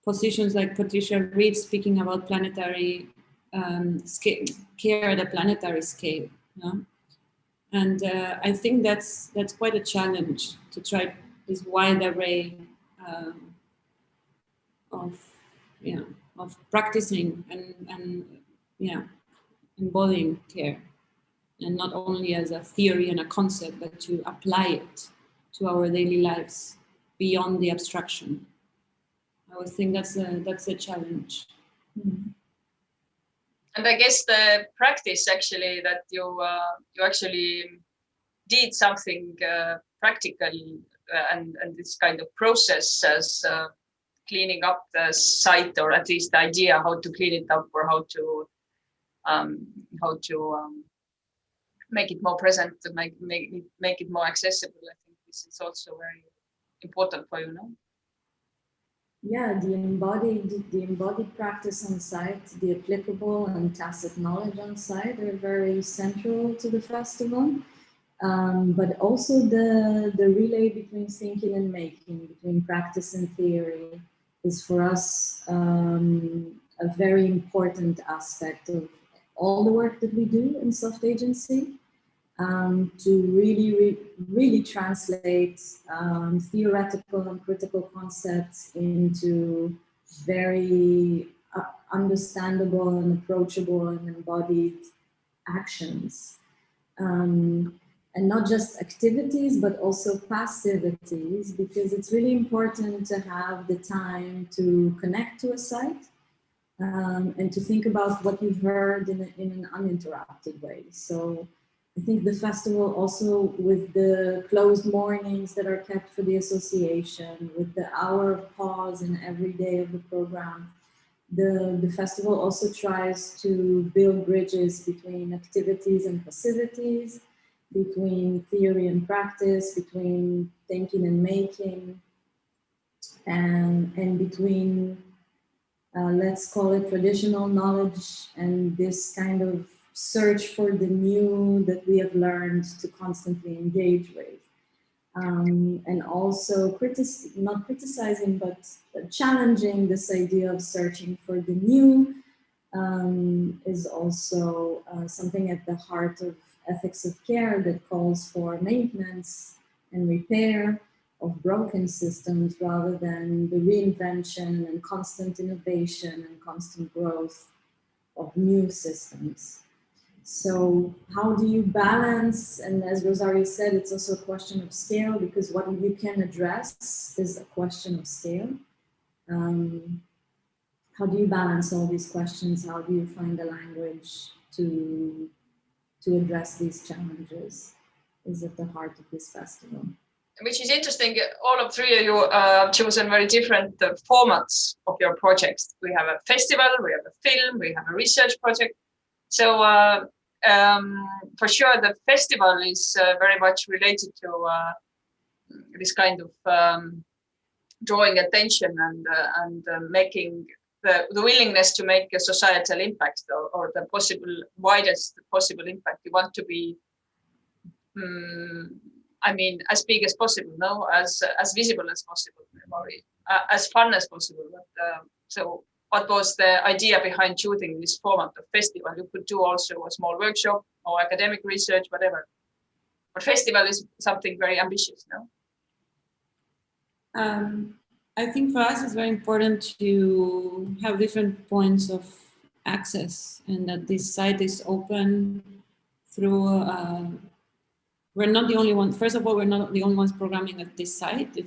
positions like Patricia Reed speaking about planetary care at a planetary scale. Yeah? And I think that's quite a challenge to try this wide array of practicing and embodying care, and not only as a theory and a concept, but to apply it to our daily lives beyond the abstraction. I would think that's a challenge. Mm-hmm. And I guess the practice actually that you actually did something practical and this kind of process as cleaning up the site, or at least the idea how to clean it up, or how to make it more present, to make it more accessible. I think this is also very important for you, no? Yeah, the embodied practice on site, the applicable and tacit knowledge on site are very central to the festival. But also the relay between thinking and making, between practice and theory, is for us a very important aspect of all the work that we do in soft agency, to really translate theoretical and critical concepts into very understandable and approachable and embodied actions. And not just activities, but also passivities, because it's really important to have the time to connect to a site and to think about what you've heard in an uninterrupted way. So I think the festival also, with the closed mornings that are kept for the association, with the hour of pause in every day of the program, the festival also tries to build bridges between activities and passivities, between theory and practice, between thinking and making, and between, let's call it traditional knowledge and this kind of search for the new that we have learned to constantly engage with. And also not criticizing, but challenging this idea of searching for the new is also something at the heart of ethics of care that calls for maintenance and repair of broken systems rather than the reinvention and constant innovation and constant growth of new systems. So how do you balance, and as Rosario said, it's also a question of scale, because what you can address is a question of scale. How do you balance all these questions? How do you find a language to address these challenges is at the heart of this festival. Which is interesting, all of three of you chosen very different formats of your projects. We have a festival, we have a film, we have a research project. So for sure the festival is very much related to this kind of drawing attention and making the willingness to make a societal impact or the widest possible impact. You want to be, I mean, as big as possible, no, as visible as possible, or as fun as possible. But, so what was the idea behind choosing this format of festival? You could do also a small workshop or academic research, whatever. But festival is something very ambitious, no? I think for us it's very important to have different points of access, and that this site is open through, we're not the only ones, first of all, we're not the only ones programming at this site. The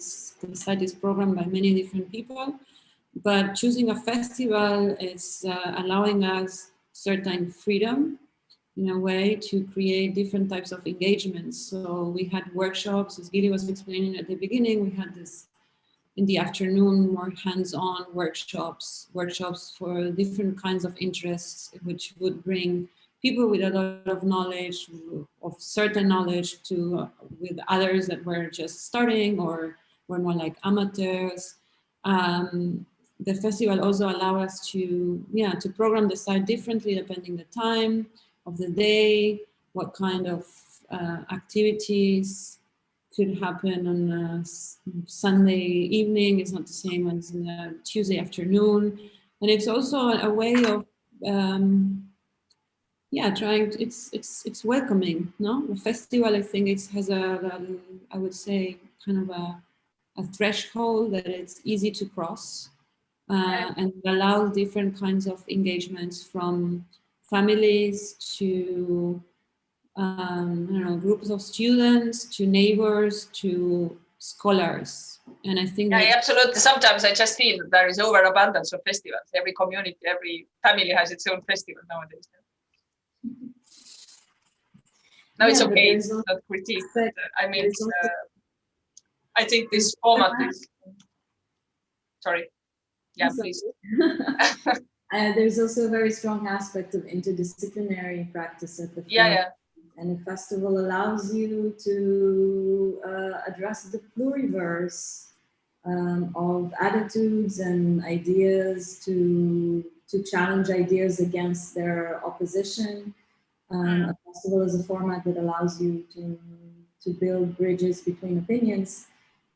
site is programmed by many different people, but choosing a festival is allowing us certain freedom in a way to create different types of engagements. So we had workshops, as Gili was explaining at the beginning, we had this in the afternoon, more hands-on workshops for different kinds of interests, which would bring people with a lot of knowledge, of certain knowledge, to with others that were just starting or were more like amateurs. The festival also allows us to program the site differently depending the time of the day, what kind of activities could happen on a Sunday evening. It's not the same as in a Tuesday afternoon. And it's also a way of, trying to, it's welcoming, no? The festival, I think has I would say, kind of a threshold that it's easy to cross, and allows different kinds of engagements, from families to groups of students, to neighbors, to scholars. And I think absolutely. Sometimes I just feel that there is overabundance of festivals. Every community, every family has its own festival nowadays. No, it's okay. It's not critique. I mean, I think this format is. Sorry. Yeah, please. There's also a very strong aspect of interdisciplinary practice at the field. And the festival allows you to address the pluriverse of attitudes and ideas, to challenge ideas against their opposition. A festival is a format that allows you to build bridges between opinions,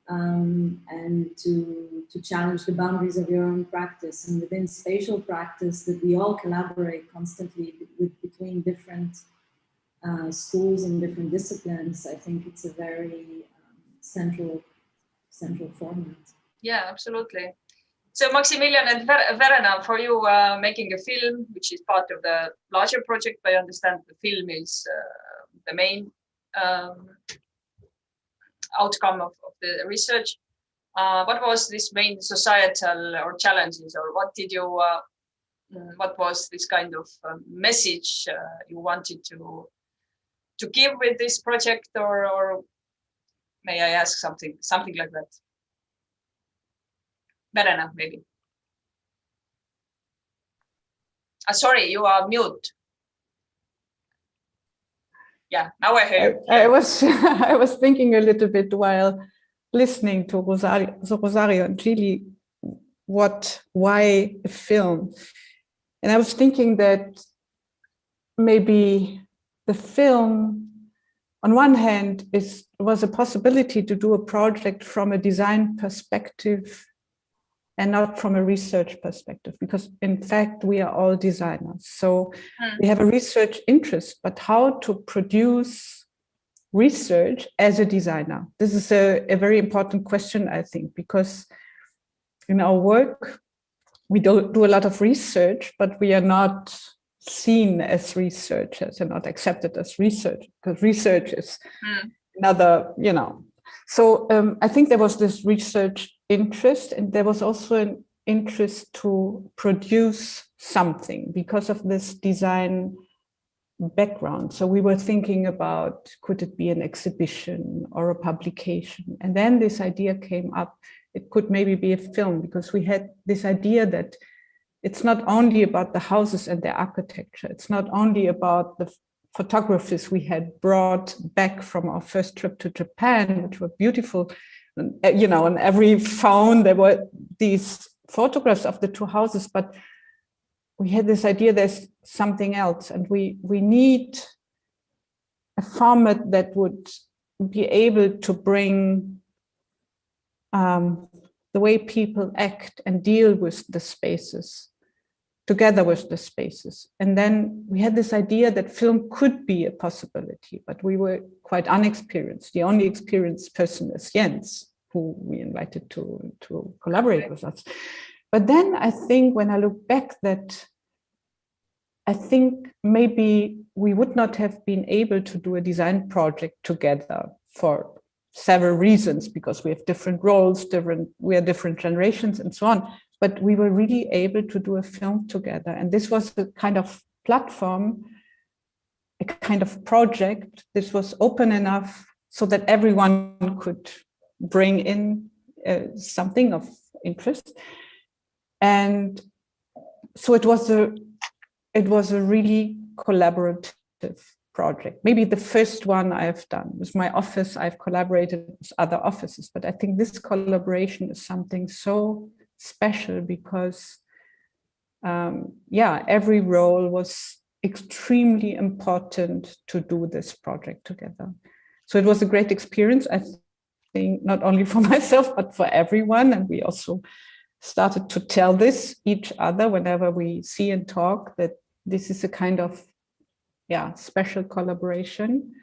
and to challenge the boundaries of your own practice. And within spatial practice, that we all collaborate constantly between different schools and different disciplines. I think it's a very central format. Yeah, absolutely. So Maximilian and Verena, for you making a film, which is part of the larger project, I understand the film is the main outcome of the research. What was this main societal or challenges, or what did you, what was this kind of message you wanted to give with this project, or may I ask something like that? Verena, maybe. Sorry, you are mute. Yeah, now I hear you. I was thinking a little bit while listening to Rosario and Gili, why a film? And I was thinking that maybe the film, on one hand, was a possibility to do a project from a design perspective and not from a research perspective, because in fact, we are all designers. So we have a research interest, but how to produce research as a designer? This is a very important question, I think, because in our work, we do a lot of research, but we are not seen as researchers and not accepted as research, because research is another, So I think there was this research interest, and there was also an interest to produce something because of this design background. So we were thinking about, could it be an exhibition or a publication? And then this idea came up, it could maybe be a film, because we had this idea that it's not only about the houses and their architecture, it's not only about the photographies we had brought back from our first trip to Japan, which were beautiful. On every phone, there were these photographs of the two houses, but we had this idea there's something else, and we need a format that would be able to bring the way people act and deal with the spaces together with the spaces. And then we had this idea that film could be a possibility, but we were quite unexperienced. The only experienced person is Jens, who we invited to collaborate with us. But then I think when I look back that I think maybe we would not have been able to do a design project together for several reasons, because we have different roles, we are different generations and so on. But we were really able to do a film together. And this was a kind of platform, a kind of project. This was open enough so that everyone could bring in something of interest. And so it was a really collaborative project. Maybe the first one I've done with my office. I've collaborated with other offices, but I think this collaboration is something so special because, every role was extremely important to do this project together. So it was a great experience, I think, not only for myself, but for everyone. And we also started to tell this each other whenever we see and talk, that this is a kind of special collaboration.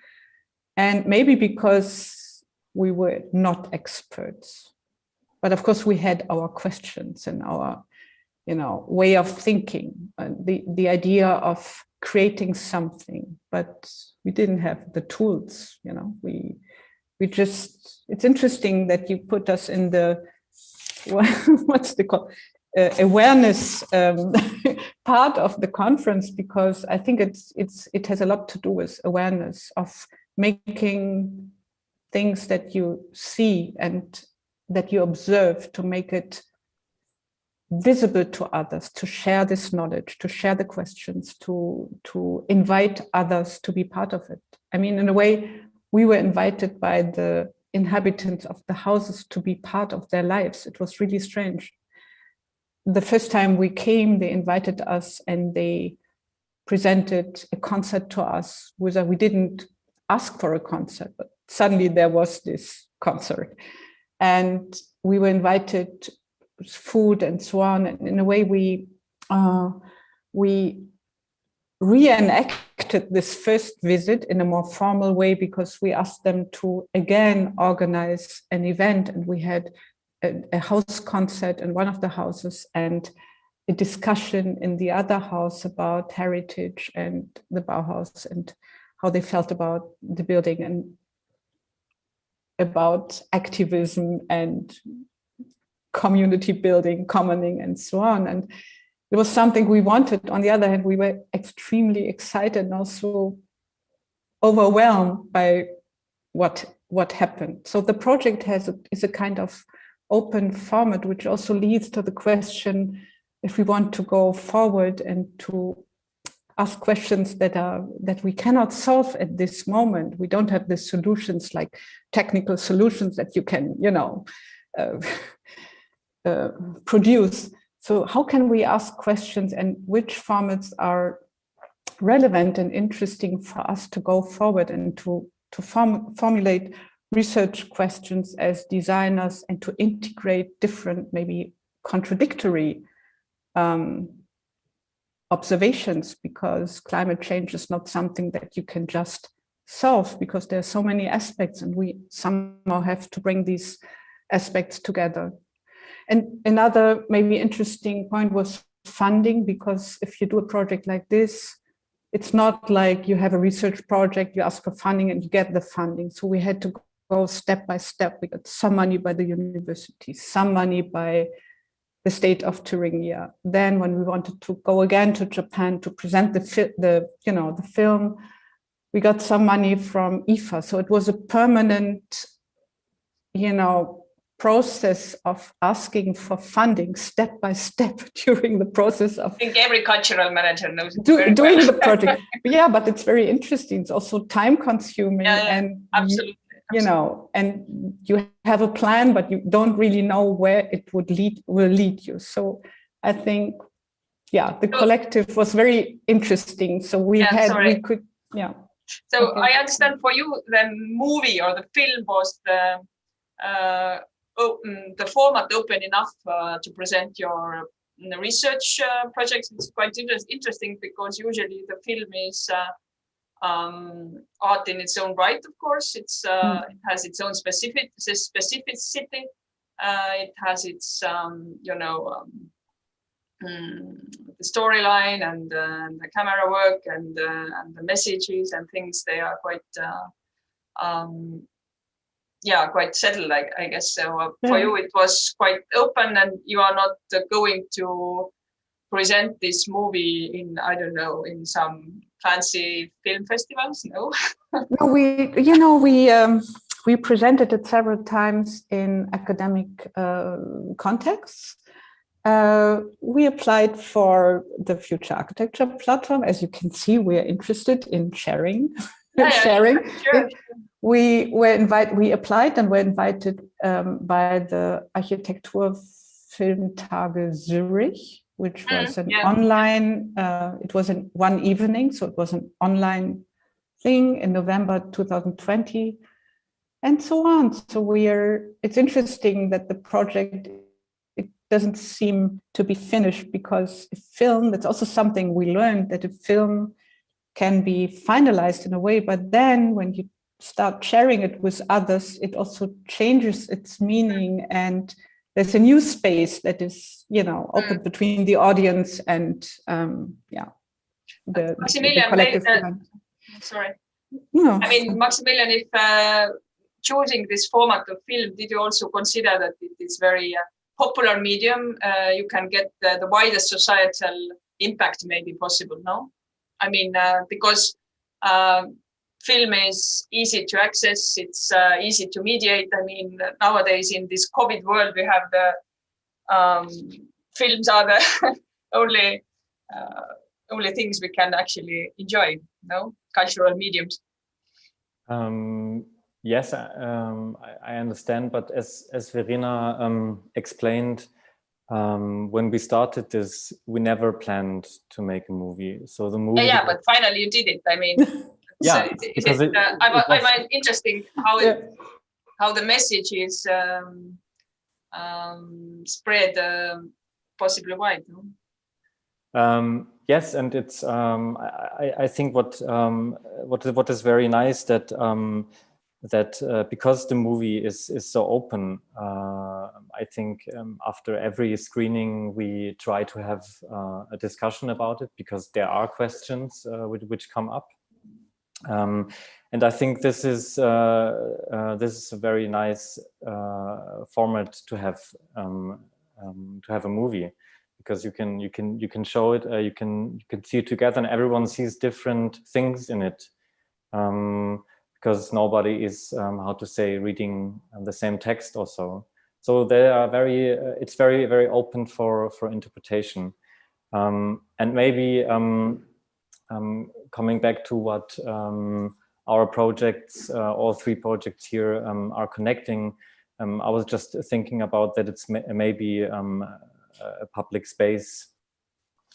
And maybe because we were not experts, but of course we had our questions and our, way of thinking, the idea of creating something, but we didn't have the tools, we just, it's interesting that you put us in the, what's the call? Awareness part of the conference, because I think it has a lot to do with awareness of making things that you see and that you observe, to make it visible to others, to share this knowledge, to share the questions, to invite others to be part of it. I mean, in a way, we were invited by the inhabitants of the houses to be part of their lives. It was really strange. The first time we came, they invited us and they presented a concert to us. We didn't ask for a concert, but suddenly there was this concert. And we were invited with food and so on. And in a way, we reenacted this first visit in a more formal way, because we asked them to again organize an event. And we had a house concert in one of the houses and a discussion in the other house about heritage and the Bauhaus and how they felt about the building and about activism and community building, commoning, and so on. And it was something we wanted. On the other hand, we were extremely excited and also overwhelmed by what happened. So the project is a kind of open format, which also leads to the question, if we want to go forward and to ask questions that we cannot solve at this moment. We don't have the solutions, like technical solutions that you can, produce. So how can we ask questions, and which formats are relevant and interesting for us to go forward and to formulate research questions as designers, and to integrate different, maybe contradictory observations, because climate change is not something that you can just solve, because there are so many aspects and we somehow have to bring these aspects together. And another maybe interesting point was funding, because if you do a project like this, it's not like you have a research project, you ask for funding and you get the funding. So we had to go step by step. We got some money by the university, some money by the state of Thuringia. Then when we wanted to go again to Japan to present the film, we got some money from IFA. So it was a permanent, process of asking for funding step by step during the process of. I think every cultural manager knows doing the project. But it's very interesting. It's also time consuming. And absolutely. you know, and you have a plan, but you don't really know where it will lead you. So I think, yeah, the collective was very interesting. So we could. So okay. I understand for you, the movie or the film was the format open enough to present your research projects. It's quite interesting because usually the film is art in its own right. Of course, it has its own specificity. It has its the storyline and the camera work and the messages and things. They are quite quite settled, I guess. So for you, it was quite open, and you are not going to present this movie in, I don't know, in some fancy film festivals. No. No, we presented it several times in academic contexts. We applied for the Future Architecture platform. As you can see, we are interested in sharing. Sure. We applied and were invited by the Architekturfilmtage Zurich, which was an online. It was in one evening, so it was an online thing in November 2020, and so on. So it's interesting that the project, it doesn't seem to be finished, because a film, that's also something we learned, that a film can be finalized in a way, but then when you start sharing it with others, it also changes its meaning, and there's a new space that is, open between the audience and the collective event. Sorry. No. I mean, Maximilian, if choosing this format of film, did you also consider that it is very popular medium? You can get the widest societal impact maybe possible, no? I mean, because film is easy to access, it's easy to mediate. I mean, nowadays in this COVID world, we have the films are the only things we can actually enjoy, no? Cultural mediums. Yes, I understand, but as Verena explained, when we started this, we never planned to make a movie. So the movie. Yeah, but finally you did it. I mean, yeah, so I find interesting how the message is spread possibly wide. No? Yes, and it's. I think what is very nice that because the movie is so open, I think after every screening we try to have a discussion about it, because there are questions which come up, and I think this is a very nice format to have a movie, because you can show it, you can see it together, and everyone sees different things in it. Because nobody is, reading the same text or so. So they are it's very, very open for interpretation. And maybe coming back to what our projects, all three projects here are connecting, I was just thinking about that it's maybe a public space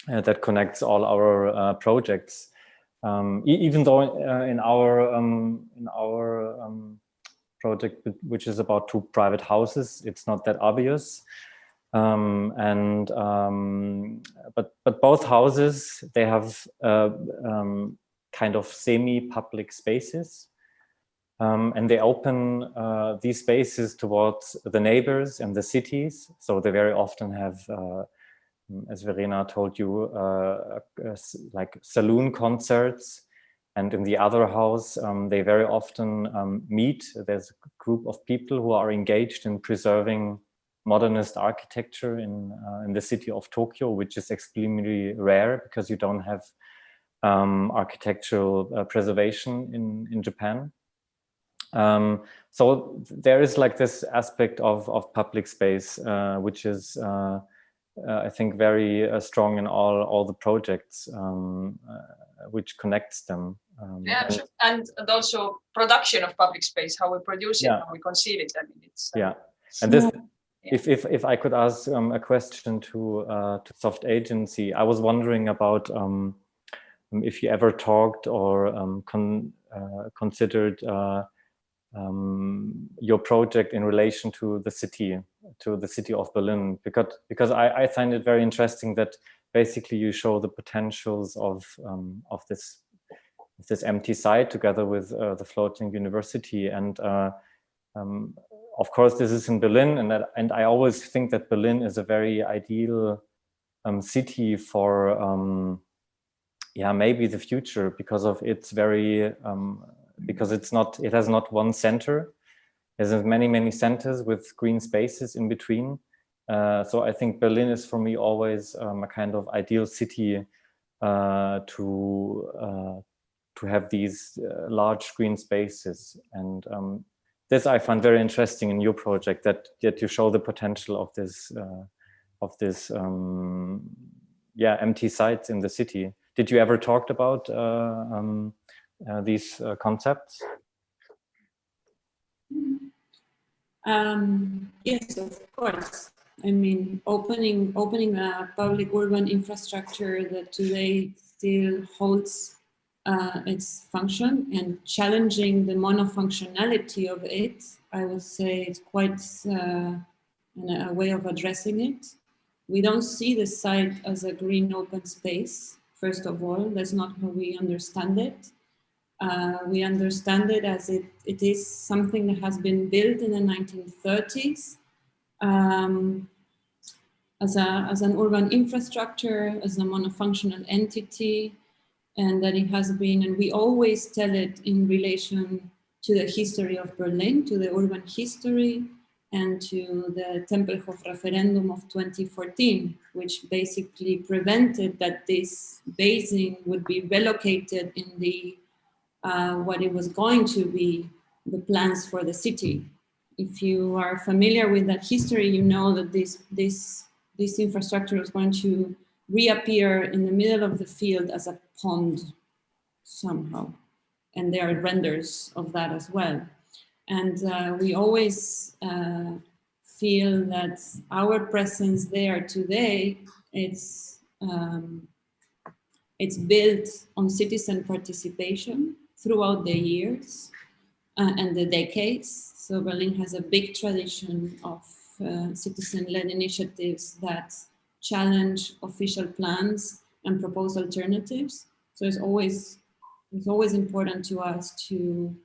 that connects all our projects. Even though in our project, which is about 2 private houses, it's not that obvious. But both houses, they have kind of semi-public spaces, and they open these spaces towards the neighbors and the cities. So they very often have, as Verena told you, like saloon concerts. And in the other house, they very often meet. There's a group of people who are engaged in preserving modernist architecture in the city of Tokyo, which is extremely rare because you don't have architectural preservation in Japan. So there is like this aspect of public space, which is I think very strong in all the projects, which connects them. Yeah, sure. And also production of public space, how we produce it, how we conceive it. I mean, it's and this. If I could ask a question to Soft Agency, I was wondering about if you ever talked or considered your project in relation to the city of Berlin, because I find it very interesting that basically you show the potentials of this empty site together with the floating university, and of course this is in Berlin, and I always think that Berlin is a very ideal city for maybe the future, because of its very because it has not one center. It has many centers with green spaces in between. So I think Berlin is for me always a kind of ideal city to have these large green spaces, and this I find very interesting in your project, that you show the potential of this empty sites in the city. Did you ever talk about these concepts? Yes, of course. I mean, opening a public urban infrastructure that today still holds its function and challenging the monofunctionality of it, I would say it's quite a way of addressing it. We don't see the site as a green open space, first of all. That's not how we understand it. We understand it as it is something that has been built in the 1930s as an urban infrastructure, as a monofunctional entity, and that it has been, and we always tell it in relation to the history of Berlin, to the urban history, and to the Tempelhof referendum of 2014, which basically prevented that this basin would be relocated in the what it was going to be the plans for the city. If you are familiar with that history, you know that this infrastructure is going to reappear in the middle of the field as a pond somehow. And there are renders of that as well. And we always feel that our presence there today, it's built on citizen participation throughout the years and the decades. So Berlin has a big tradition of citizen-led initiatives that challenge official plans and propose alternatives. So it's always important to us to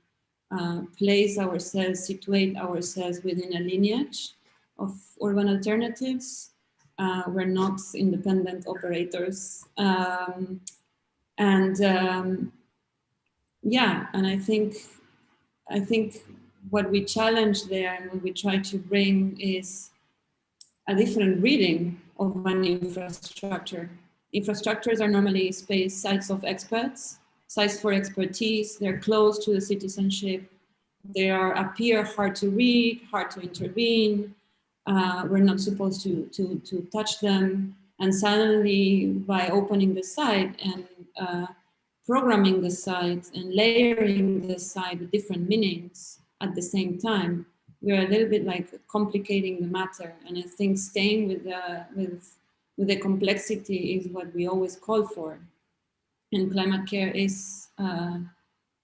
place ourselves, situate ourselves within a lineage of urban alternatives. We're not independent operators. And I think what we challenge there and what we try to bring is a different reading of an infrastructure. Infrastructures are normally sites of experts, sites for expertise. They're close to the citizenship. They appear hard to read, hard to intervene. We're not supposed to touch them. And suddenly, by opening the site and programming the site and layering the site with different meanings at the same time, we're a little bit like complicating the matter. And I think staying with the complexity is what we always call for. And climate care is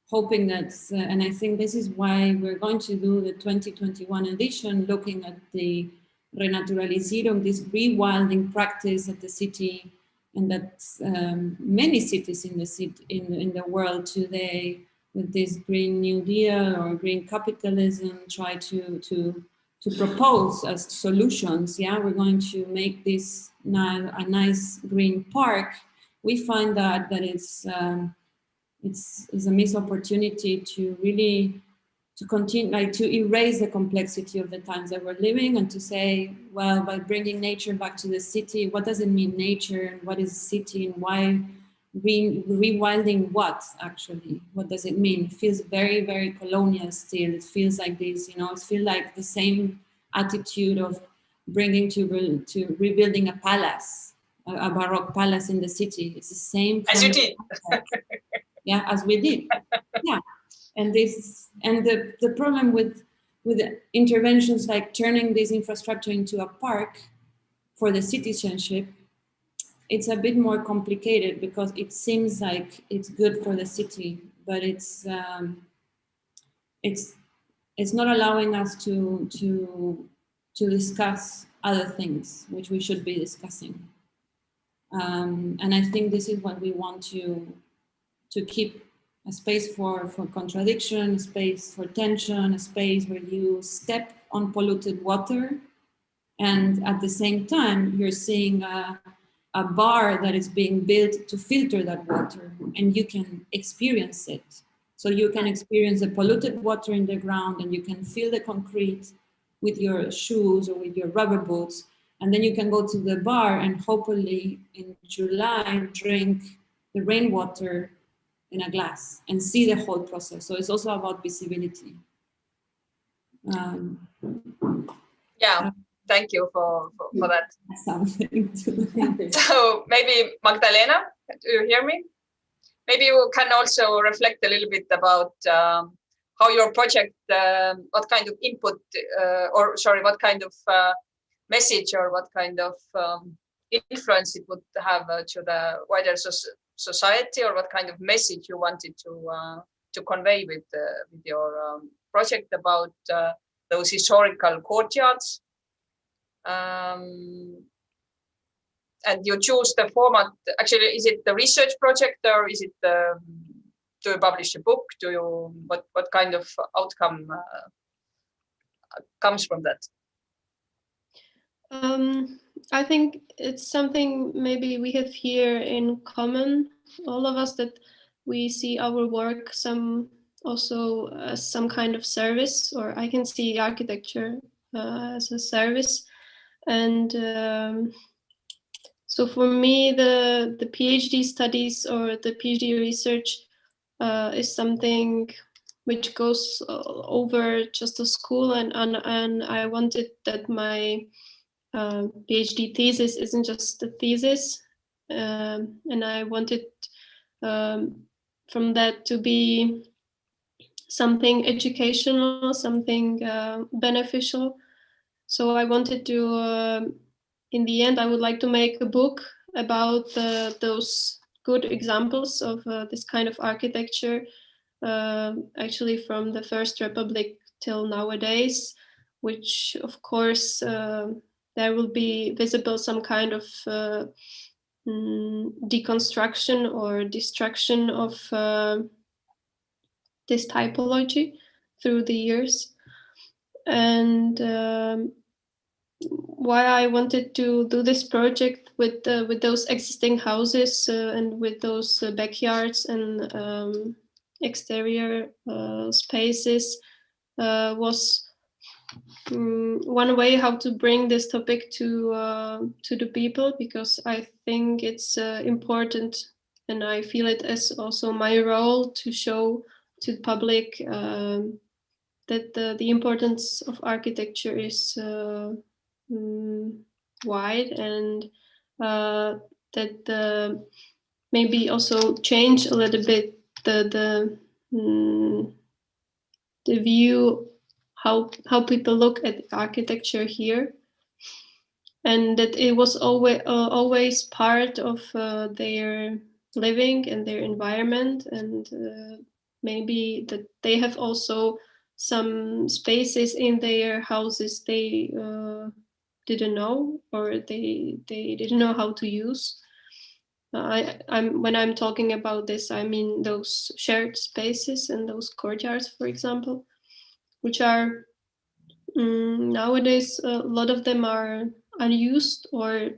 hoping that, and I think this is why we're going to do the 2021 edition, looking at the renaturalisierung, this rewilding practice at the city, and that many cities in the city, in the world today, with this Green New Deal or green capitalism, try to propose as solutions. Yeah, we're going to make this now a nice green park. We find that it's a missed opportunity to really continue, like to erase the complexity of the times that we're living, and to say, well, by bringing nature back to the city, what does it mean nature, and what is city, and why rewilding what actually? What does it mean? It feels very, very colonial still. It feels like this, it feels like the same attitude of bringing to rebuilding a palace, a Baroque palace in the city. It's the same. As you did. yeah, as we did. Yeah, and the problem with interventions like turning this infrastructure into a park for the citizenship, it's a bit more complicated because it seems like it's good for the city, but it's not allowing us to discuss other things which we should be discussing. And I think this is what we want to keep: a space for contradiction, a space for tension, a space where you step on polluted water, and at the same time you're seeing a bar that is being built to filter that water, and you can experience it. So you can experience the polluted water in the ground, and you can feel the concrete with your shoes or with your rubber boots, and then you can go to the bar and hopefully in July drink the rainwater in a glass and see the whole process. So it's also about visibility. Yeah, thank you for that. Something to So maybe Magdalena, do you hear me? Maybe you can also reflect a little bit about how your project, what kind of input, what kind of message or what kind of influence it would have to the wider society, or what kind of message you wanted to convey with your project about those historical courtyards. And you choose the format. Actually, is it the research project, or is it do you publish a book? What kind of outcome comes from that? I think it's something maybe we have here in common, all of us, that we see our work also as some kind of service, or I can see architecture as a service. And so for me, the PhD studies or the PhD research is something which goes over just a school, and I wanted that my PhD thesis isn't just a thesis, and I wanted from that to be something educational, something beneficial. So I wanted to, in the end, I would like to make a book about those good examples of this kind of architecture, actually from the First Republic till nowadays, which of course there will be visible some kind of deconstruction or destruction of this typology through the years. And why I wanted to do this project with those existing houses and with those backyards and exterior spaces was one way how to bring this topic to the people, because I think it's important, and I feel it as also my role to show to the public that the importance of architecture is wide, and that maybe also change a little bit the view how people look at architecture here, and that it was always part of their living and their environment, and maybe that they have also some spaces in their houses they didn't know, or they didn't know how to use. When I'm talking about this, I mean those shared spaces and those courtyards, for example, which are nowadays a lot of them are unused, or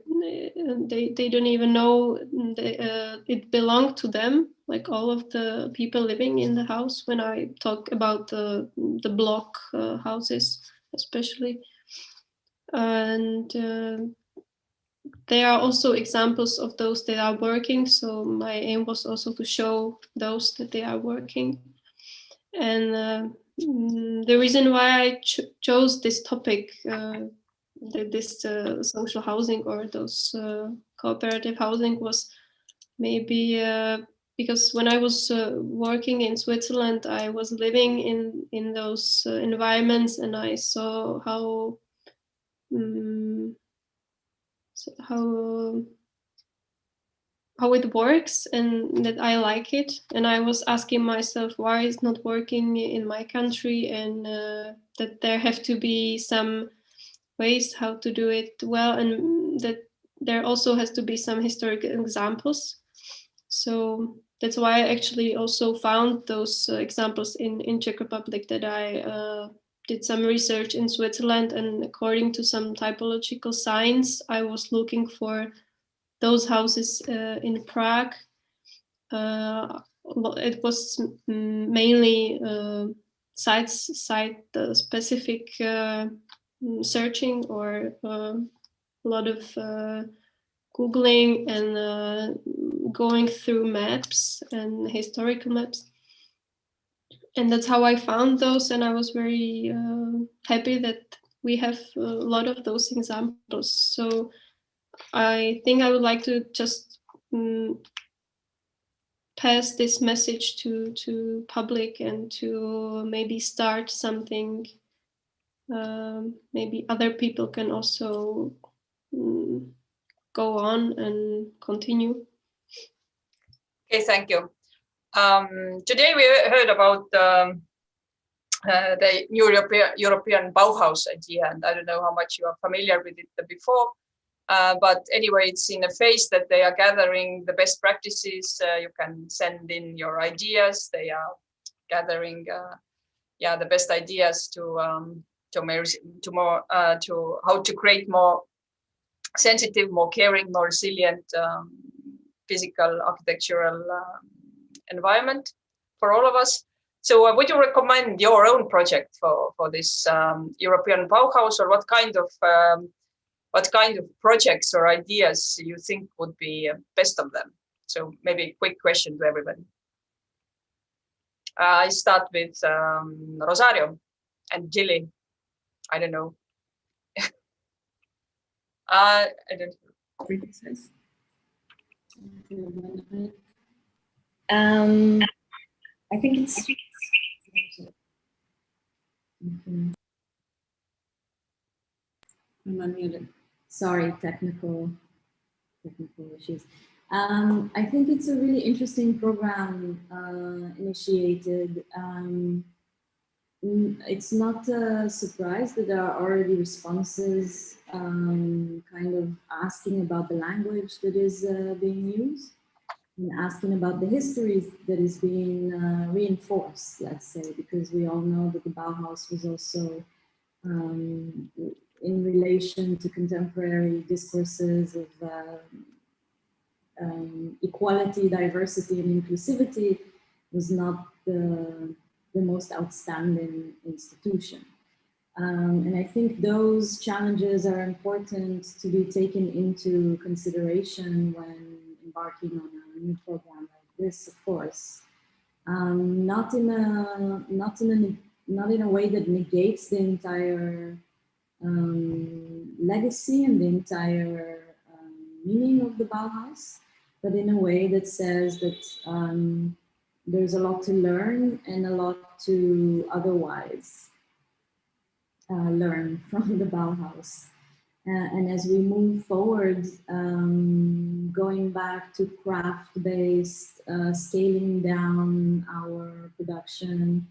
they don't even know it belonged to them, like all of the people living in the house, when I talk about the block houses especially. And there are also examples of those that are working, so my aim was also to show those that they are working. And the reason why I chose this topic, this social housing or those cooperative housing, was maybe because when I was working in Switzerland, I was living in those environments, and I saw how it works, and that I like it. And I was asking myself why it's not working in my country, and that there have to be some ways how to do it well, and that there also has to be some historical examples. So that's why I actually also found those examples in Czech Republic, that I did some research in Switzerland, and according to some typological signs, I was looking for those houses in Prague. It was mainly site-specific searching, or a lot of Googling and going through maps and historical maps. And that's how I found those, and I was very happy that we have a lot of those examples. So I think I would like to just pass this message to public, and to maybe start something. Maybe other people can also go on and continue. Okay, thank you. Today we heard about the European Bauhaus idea, and I don't know how much you are familiar with it before. But anyway, it's in a phase that they are gathering the best practices. You can send in your ideas. They are gathering, the best ideas to how to create more sensitive, more caring, more resilient physical architectural environment for all of us. So would you recommend your own project for this European Bauhaus, or what kind of projects or ideas you think would be best of them? So maybe a quick question to everybody. I start with Rosario and Gilly. I don't know. I don't know. I think it's I'm unmuted. Sorry, technical issues. I think it's a really interesting program initiated. It's not a surprise that there are already responses kind of asking about the language that is being used, and asking about the history that is being reinforced, let's say, because we all know that the Bauhaus was also in relation to contemporary discourses of equality, diversity, and inclusivity, was not the most outstanding institution. And I think those challenges are important to be taken into consideration when embarking on a new program like this, of course. Not in a way that negates the entire legacy and the entire meaning of the Bauhaus, but in a way that says that there's a lot to learn and a lot to otherwise learn from the Bauhaus. And as we move forward, going back to craft-based, scaling down our production,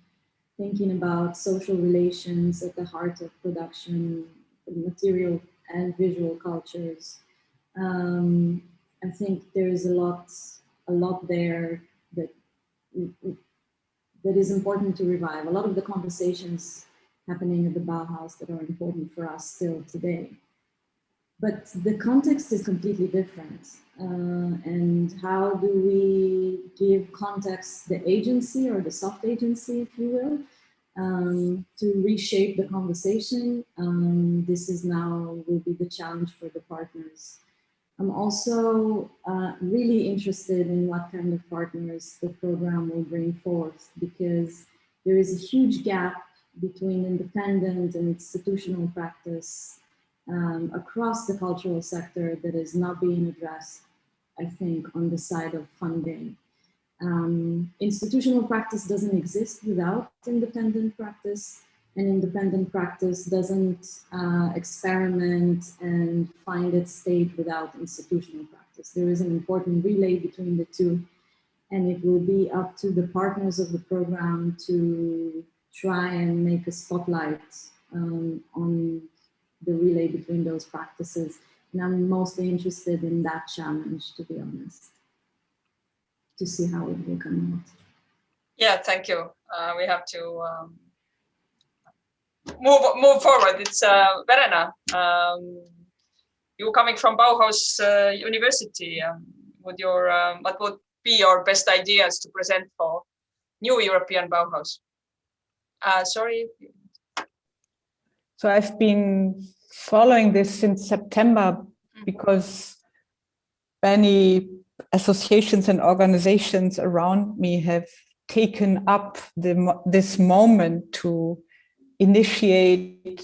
thinking about social relations at the heart of production, material and visual cultures. I think there is a lot there that is important to revive. A lot of the conversations happening at the Bauhaus that are important for us still today. But the context is completely different. And how do we give context the agency, or the soft agency, if you will, to reshape the conversation? This is now will be the challenge for the partners. I'm also really interested in what kind of partners the program will bring forth, because there is a huge gap between independent and institutional practice across the cultural sector that is not being addressed, I think, on the side of funding. Institutional practice doesn't exist without independent practice, and independent practice doesn't experiment and find its state without institutional practice. There is an important relay between the two, and it will be up to the partners of the program to try and make a spotlight on the relay between those practices. And I'm mostly interested in that challenge, to be honest, to see how it will come out. Yeah, thank you. We have to move forward. It's Verena. You coming from Bauhaus University. What would be your best ideas to present for new European Bauhaus? Sorry. So I've been following this since September because many associations and organizations around me have taken up this moment to initiate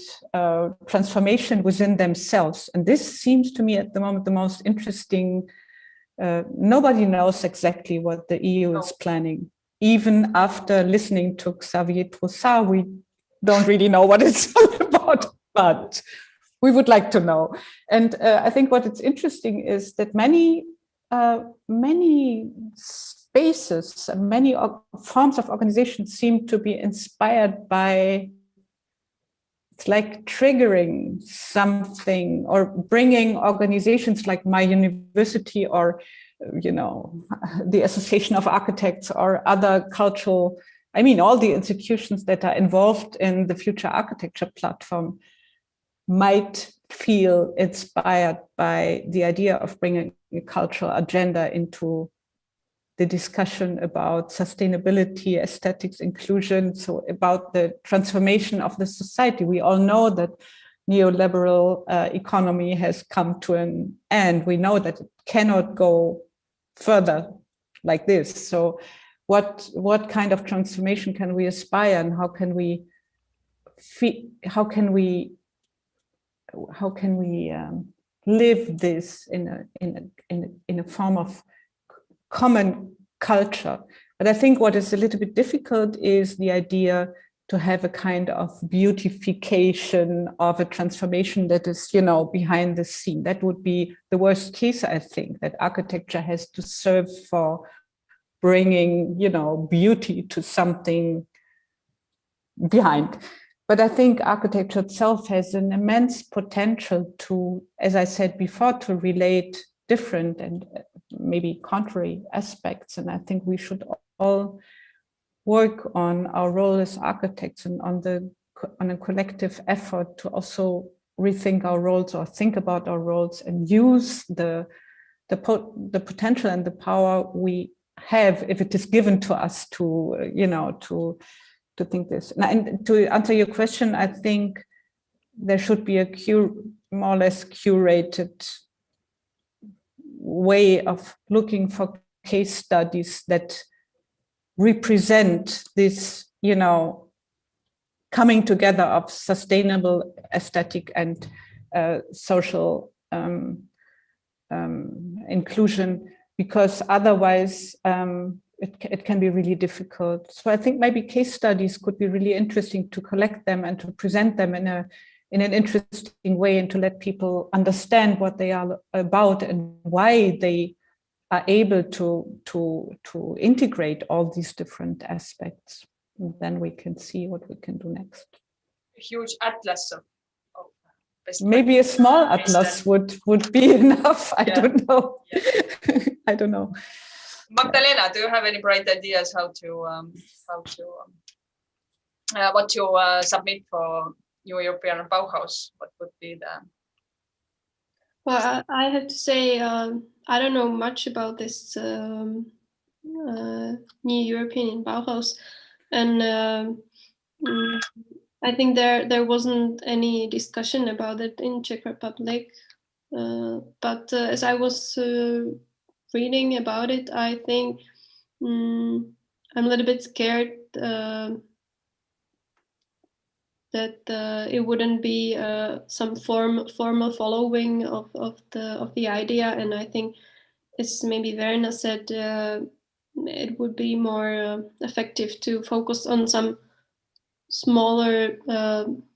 transformation within themselves. And this seems to me at the moment the most interesting. Nobody knows exactly what the EU is planning. Even after listening to Xavier Troussard, we don't really know what it's all about, but we would like to know. And I think what it's interesting is that many spaces, many forms of organizations seem to be inspired by, it's like triggering something or bringing organizations like my university or, you know, the Association of Architects or other cultural, I mean, all the institutions that are involved in the Future Architecture platform might feel inspired by the idea of bringing a cultural agenda into the discussion about sustainability, aesthetics, inclusion, so about the transformation of the society. We all know that neoliberal economy has come to an end. We know that it cannot go further like this. So what kind of transformation can we aspire, and how can we live this in a form of common culture? But I think what is a little bit difficult is the idea to have a kind of beautification of a transformation that is, you know, behind the scene. That would be the worst case, I think, that architecture has to serve for bringing, you know, beauty to something behind. But I think architecture itself has an immense potential to, as I said before, to relate different and maybe contrary aspects. And I think we should all work on our role as architects and on a collective effort to also rethink our roles or think about our roles and use the potential and the power we have if it is given to us to, you know, to think this. And to answer your question, I think there should be a more or less curated way of looking for case studies that represent this, you know, coming together of sustainable aesthetic and social inclusion, because otherwise it can be really difficult. So I think maybe case studies could be really interesting to collect them and to present them in an interesting way and to let people understand what they are about and why they are able to integrate all these different aspects. And then we can see what we can do next. A huge atlas of best maybe a small atlas would be enough. I don't know. Yeah. I don't know. Magdalena, do you have any bright ideas what to submit for New European Bauhaus? What would be the? Well, I have to say I don't know much about this New European Bauhaus, and I think there wasn't any discussion about it in Czech Republic. But as I was reading about it, I think I'm a little bit scared that it wouldn't be some formal following of the idea. And I think, as maybe Verena said, it would be more effective to focus on some smaller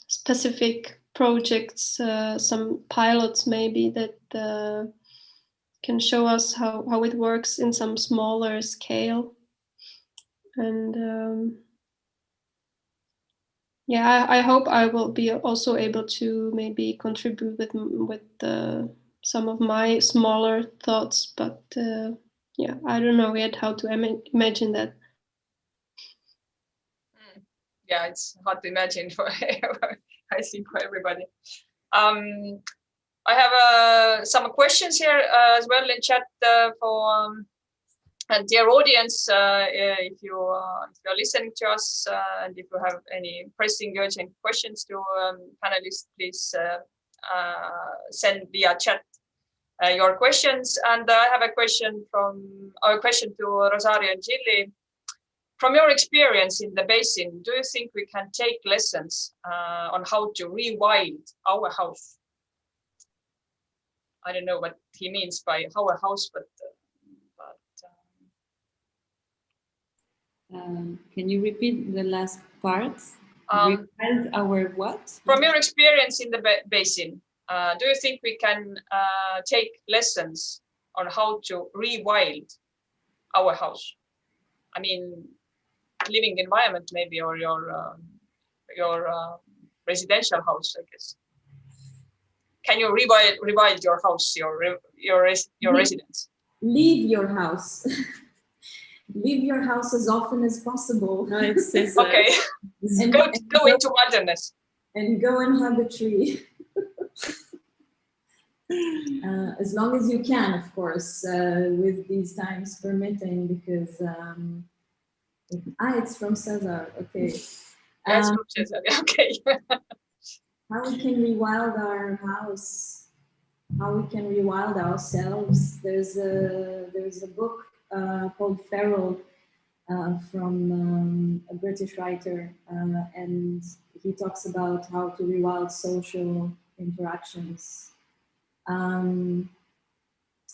specific projects, some pilots maybe that can show us how it works in some smaller scale. And yeah, I hope I will be also able to maybe contribute with some of my smaller thoughts, but yeah, I don't know yet how to imagine that. Yeah, it's hard to imagine for I think for everybody. I have some questions here as well in chat for and dear audience, if you are listening to us and if you have any pressing urgent questions to panelists, please send via chat your questions. And I have a question to Rosario and Gilly. From your experience in the basin, do you think we can take lessons on how to rewild our house? I don't know what he means by our house, but can you repeat the last part? Rewild our what? From your experience in the basin, do you think we can take lessons on how to rewild our house? I mean, living environment maybe, or your residential house, I guess. Can you rewild your house, your residence? Leave your house. Leave your house as often as possible. No, it's okay. And go into wilderness. And go and hug a tree. As long as you can, of course, with these times permitting, because it's from Cesar. Okay. That's from Cesar. Okay. How we can rewild our house, how we can rewild ourselves. There's a book called Feral from a British writer, and he talks about how to rewild social interactions. And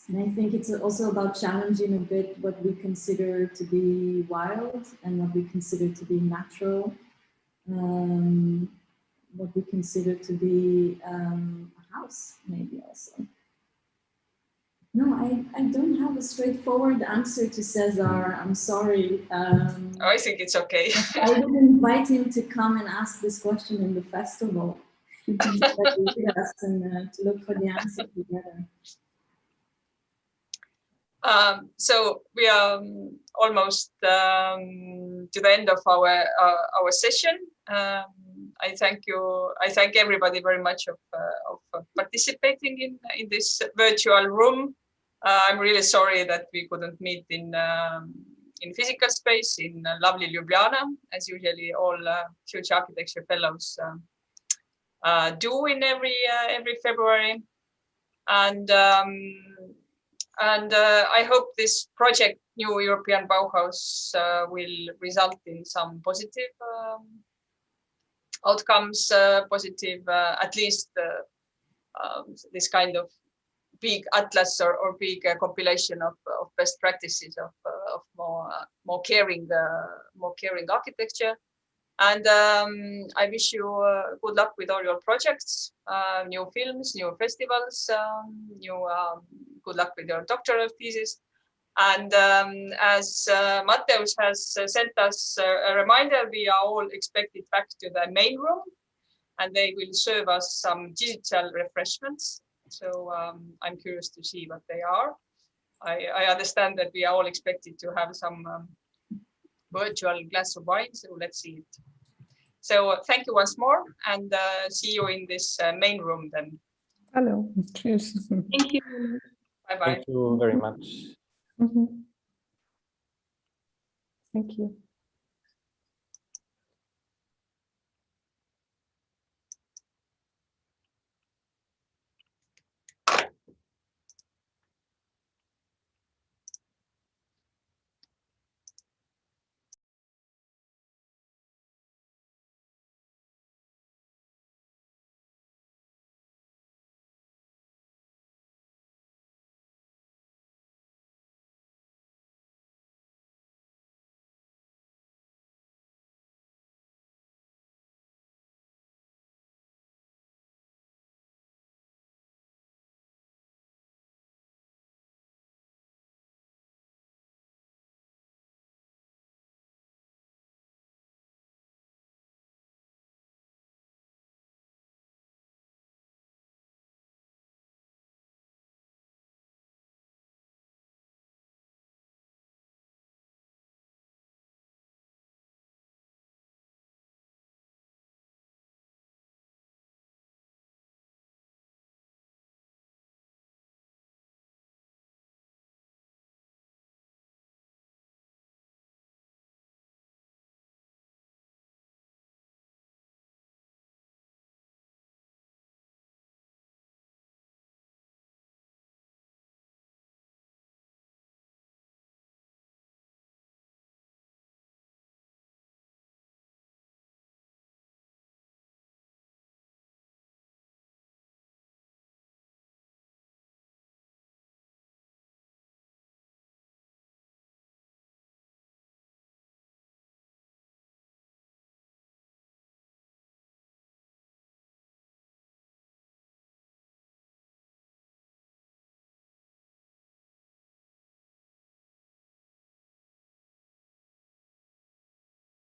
I think it's also about challenging a bit what we consider to be wild and what we consider to be natural, what we consider to be a house, maybe also. No, I don't have a straightforward answer to Cesar. I'm sorry. I think it's okay. I would invite him to come and ask this question in the festival with us and to look for the answer together. So we are almost to the end of our session. I thank everybody very much of participating in this virtual room. I'm really sorry that we couldn't meet in physical space in lovely Ljubljana, as usually all future architecture fellows do in every February. And I hope this project, New European Bauhaus, will result in some positive outcomes, positive, at least this kind of big atlas or big compilation of best practices of more caring architecture. And I wish you good luck with all your projects, new films, new festivals, good luck with your doctoral thesis. And as Mateusz has sent us a reminder, we are all expected back to the main room, and they will serve us some digital refreshments. So I'm curious to see what they are. I understand that we are all expected to have some virtual glass of wine, so let's see it. So thank you once more, and see you in this main room then. Hello. Cheers. Thank you. Bye-bye. Thank you very much. Mm-hmm. Thank you.